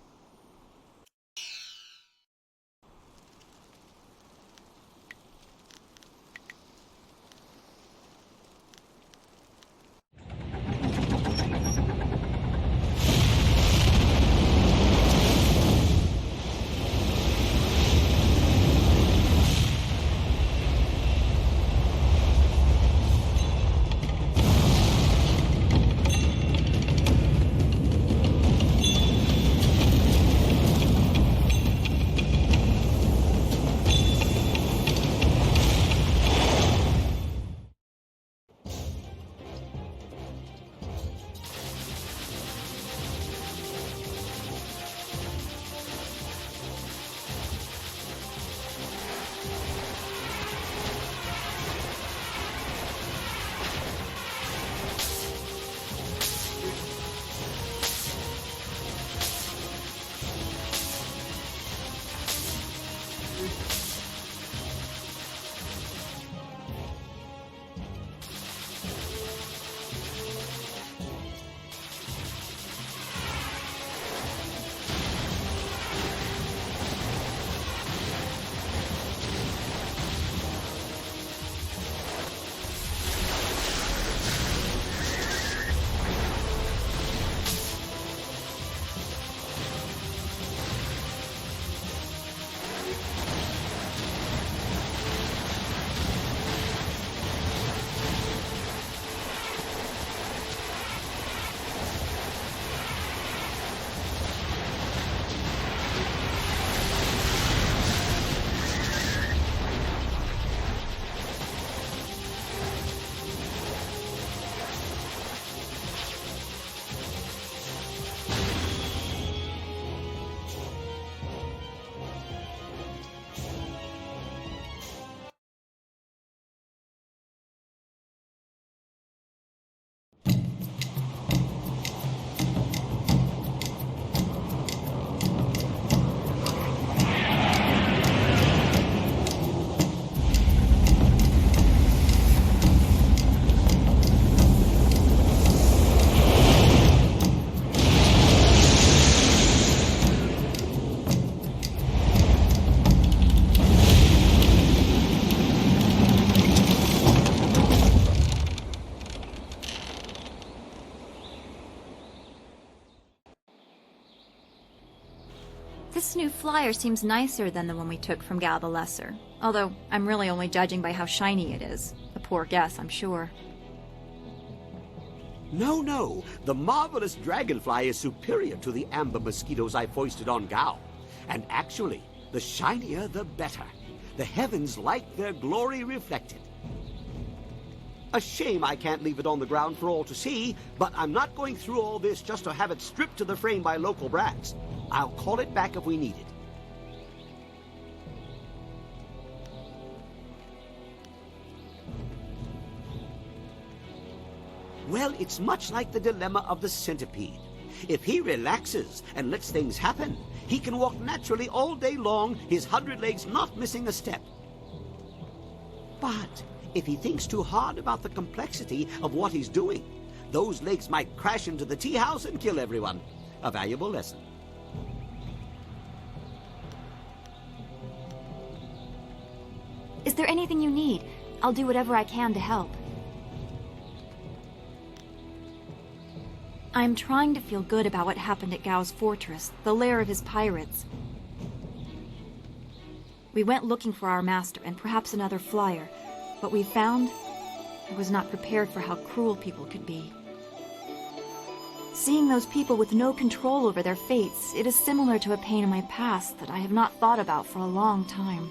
This new flyer seems nicer than the one we took from Gao the Lesser. Although, I'm really only judging by how shiny it is. A poor guess, I'm sure. No, no. The Marvelous Dragonfly is superior to the amber mosquitoes I foisted on Gao. And actually, the shinier the better. The heavens like their glory reflected. A shame I can't leave it on the ground for all to see, but I'm not going through all this just to have it stripped to the frame by local brats. I'll call it back if we need it. Well, it's much like the dilemma of the centipede. If he relaxes and lets things happen, he can walk naturally all day long, his 100 legs not missing a step. But if he thinks too hard about the complexity of what he's doing, those legs might crash into the tea house and kill everyone. A valuable lesson. Is there anything you need? I'll do whatever I can to help. I'm trying to feel good about what happened at Gao's fortress, the lair of his pirates. We went looking for our master and perhaps another flyer. What we found, I was not prepared for how cruel people could be. Seeing those people with no control over their fates, it is similar to a pain in my past that I have not thought about for a long time.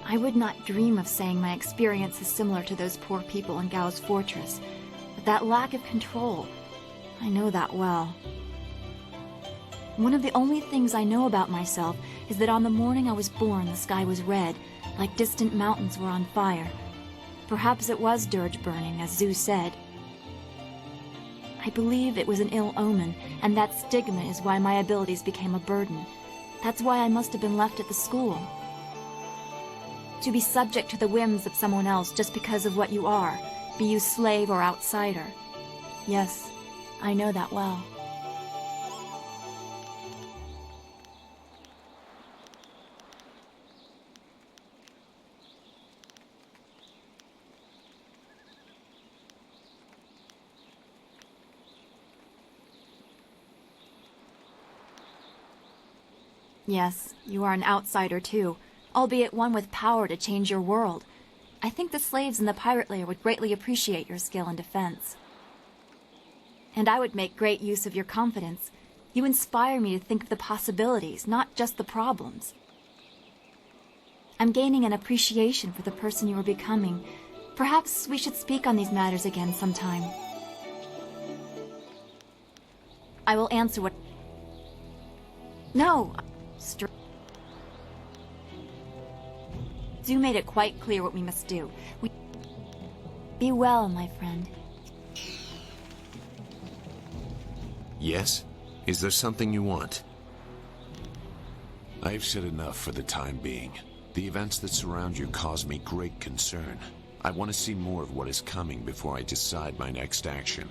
I would not dream of saying my experience is similar to those poor people in Gao's fortress, but that lack of control, I know that well. One of the only things I know about myself is that on the morning I was born, the sky was red, like distant mountains were on fire. Perhaps it was dirge burning, as Zeus said. I believe it was an ill omen, and that stigma is why my abilities became a burden. That's why I must have been left at the school. To be subject to the whims of someone else just because of what you are, be you slave or outsider. Yes, I know that well. Yes, you are an outsider too, albeit one with power to change your world. I think the slaves in the pirate lair would greatly appreciate your skill in defense. And I would make great use of your confidence. You inspire me to think of the possibilities, not just the problems. I'm gaining an appreciation for the person you are becoming. Perhaps we should speak on these matters again sometime. I will answer what... No! Zoo made it quite clear what we must do. Be well, my friend. Yes? Is there something you want? I've said enough for the time being. The events that surround you cause me great concern. I want to see more of what is coming before I decide my next action.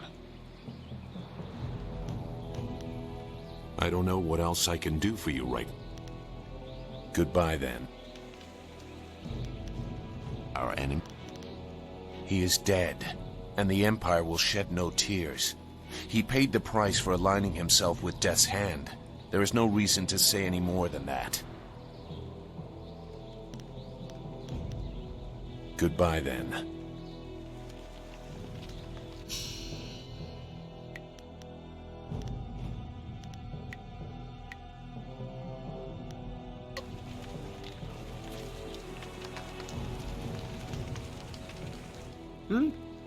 I don't know what else I can do for you right now. Goodbye, then. Our enemy? He is dead, and the Empire will shed no tears. He paid the price for aligning himself with Death's Hand. There is no reason to say any more than that. Goodbye, then.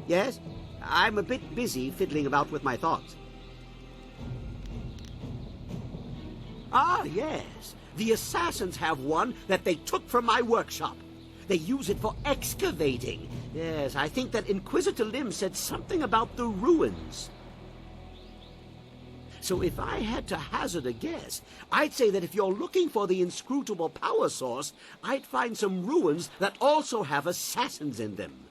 Yes? I'm a bit busy fiddling about with my thoughts. Ah, yes. The assassins have one that they took from my workshop. They use it for excavating. Yes, I think that Inquisitor Lim said something about the ruins. So if I had to hazard a guess, I'd say that if you're looking for the inscrutable power source, I'd find some ruins that also have assassins in them.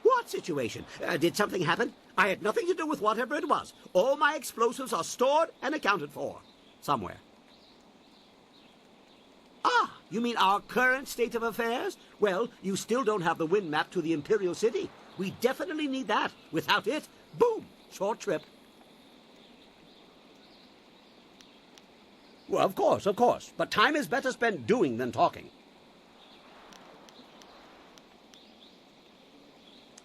What situation? Did something happen? I had nothing to do with whatever it was. All my explosives are stored and accounted for. Somewhere. Ah, you mean our current state of affairs? Well, you still don't have the wind map to the Imperial City. We definitely need that. Without it, boom, short trip. Well, of course. But time is better spent doing than talking.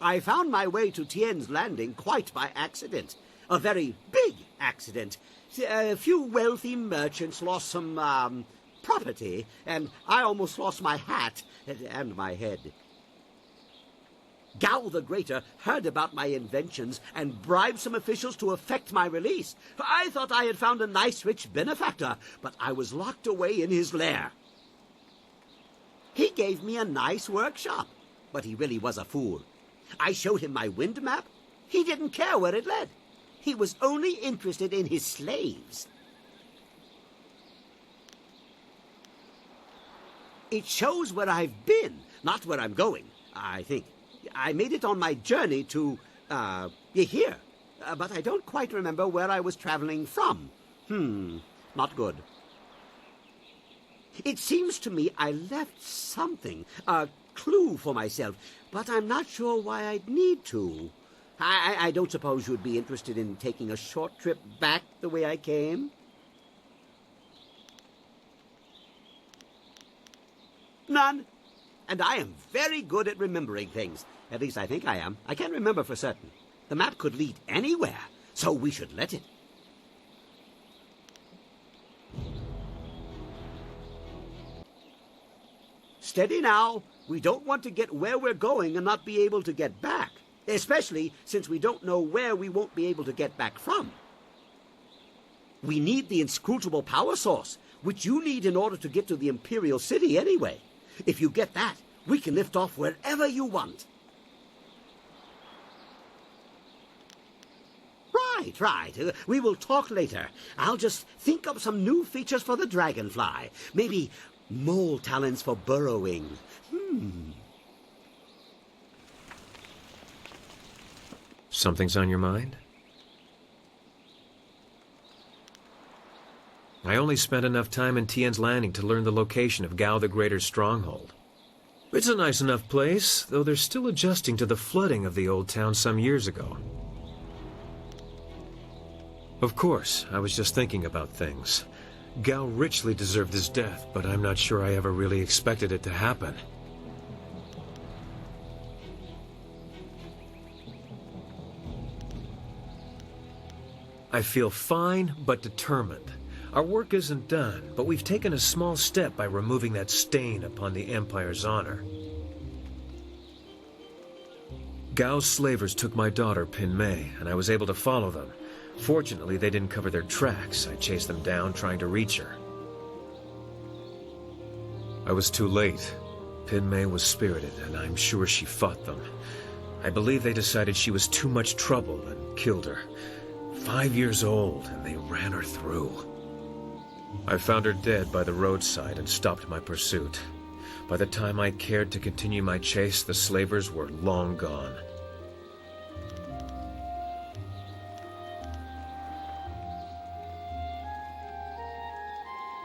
I found my way to Tien's Landing quite by accident. A very big accident. A few wealthy merchants lost some, property, and I almost lost my hat and my head. Gao the Greater heard about my inventions and bribed some officials to effect my release. I thought I had found a nice rich benefactor, but I was locked away in his lair. He gave me a nice workshop, but he really was a fool. I showed him my wind map. He didn't care where it led. He was only interested in his slaves. It shows where I've been, not where I'm going, I think. I made it on my journey to, here. But I don't quite remember where I was traveling from. Not good. It seems to me I left something, a clue for myself, but I'm not sure why I'd need to. I don't suppose you'd be interested in taking a short trip back the way I came? None. And I am very good at remembering things. At least I think I am. I can't remember for certain. The map could lead anywhere, so we should let it. Steady now. We don't want to get where we're going and not be able to get back. Especially since we don't know where we won't be able to get back from. We need the inscrutable power source, which you need in order to get to the Imperial City anyway. If you get that, we can lift off wherever you want. Right. We will talk later. I'll just think up some new features for the Dragonfly. Maybe mole talents for burrowing. Something's on your mind? I only spent enough time in Tien's Landing to learn the location of Gao the Greater's stronghold. It's a nice enough place, though they're still adjusting to the flooding of the old town some years ago. Of course, I was just thinking about things. Gao richly deserved his death, but I'm not sure I ever really expected it to happen. I feel fine, but determined. Our work isn't done, but we've taken a small step by removing that stain upon the Empire's honor. Gao's slavers took my daughter, Pin Mei, and I was able to follow them. Fortunately, they didn't cover their tracks. I chased them down, trying to reach her. I was too late. Pin Mei was spirited, and I'm sure she fought them. I believe they decided she was too much trouble and killed her. 5 years old, and they ran her through. I found her dead by the roadside and stopped my pursuit. By the time I cared to continue my chase, the slavers were long gone.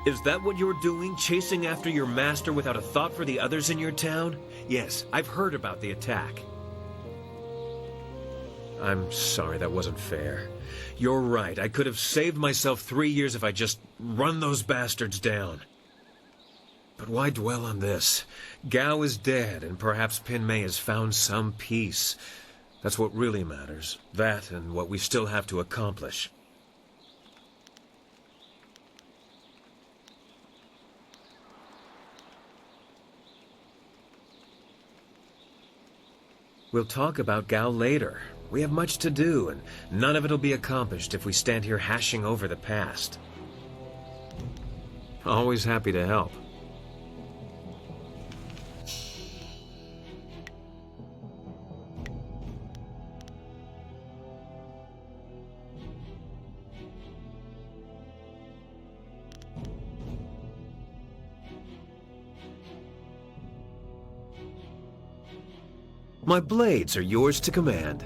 Is that what you're doing, chasing after your master without a thought for the others in your town? Yes, I've heard about the attack. I'm sorry, that wasn't fair. You're right, I could have saved myself 3 years if I just run those bastards down. But why dwell on this? Gao is dead, and perhaps Pin Mei has found some peace. That's what really matters. That and what we still have to accomplish. We'll talk about Gao later. We have much to do, and none of it'll be accomplished if we stand here hashing over the past. Always happy to help. My blades are yours to command.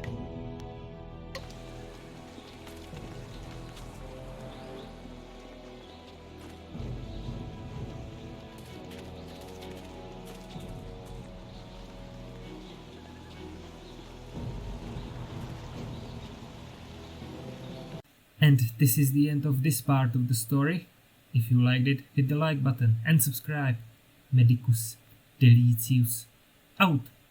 And this is the end of this part of the story. If you liked it, hit the like button and subscribe. Medicus Delicius out.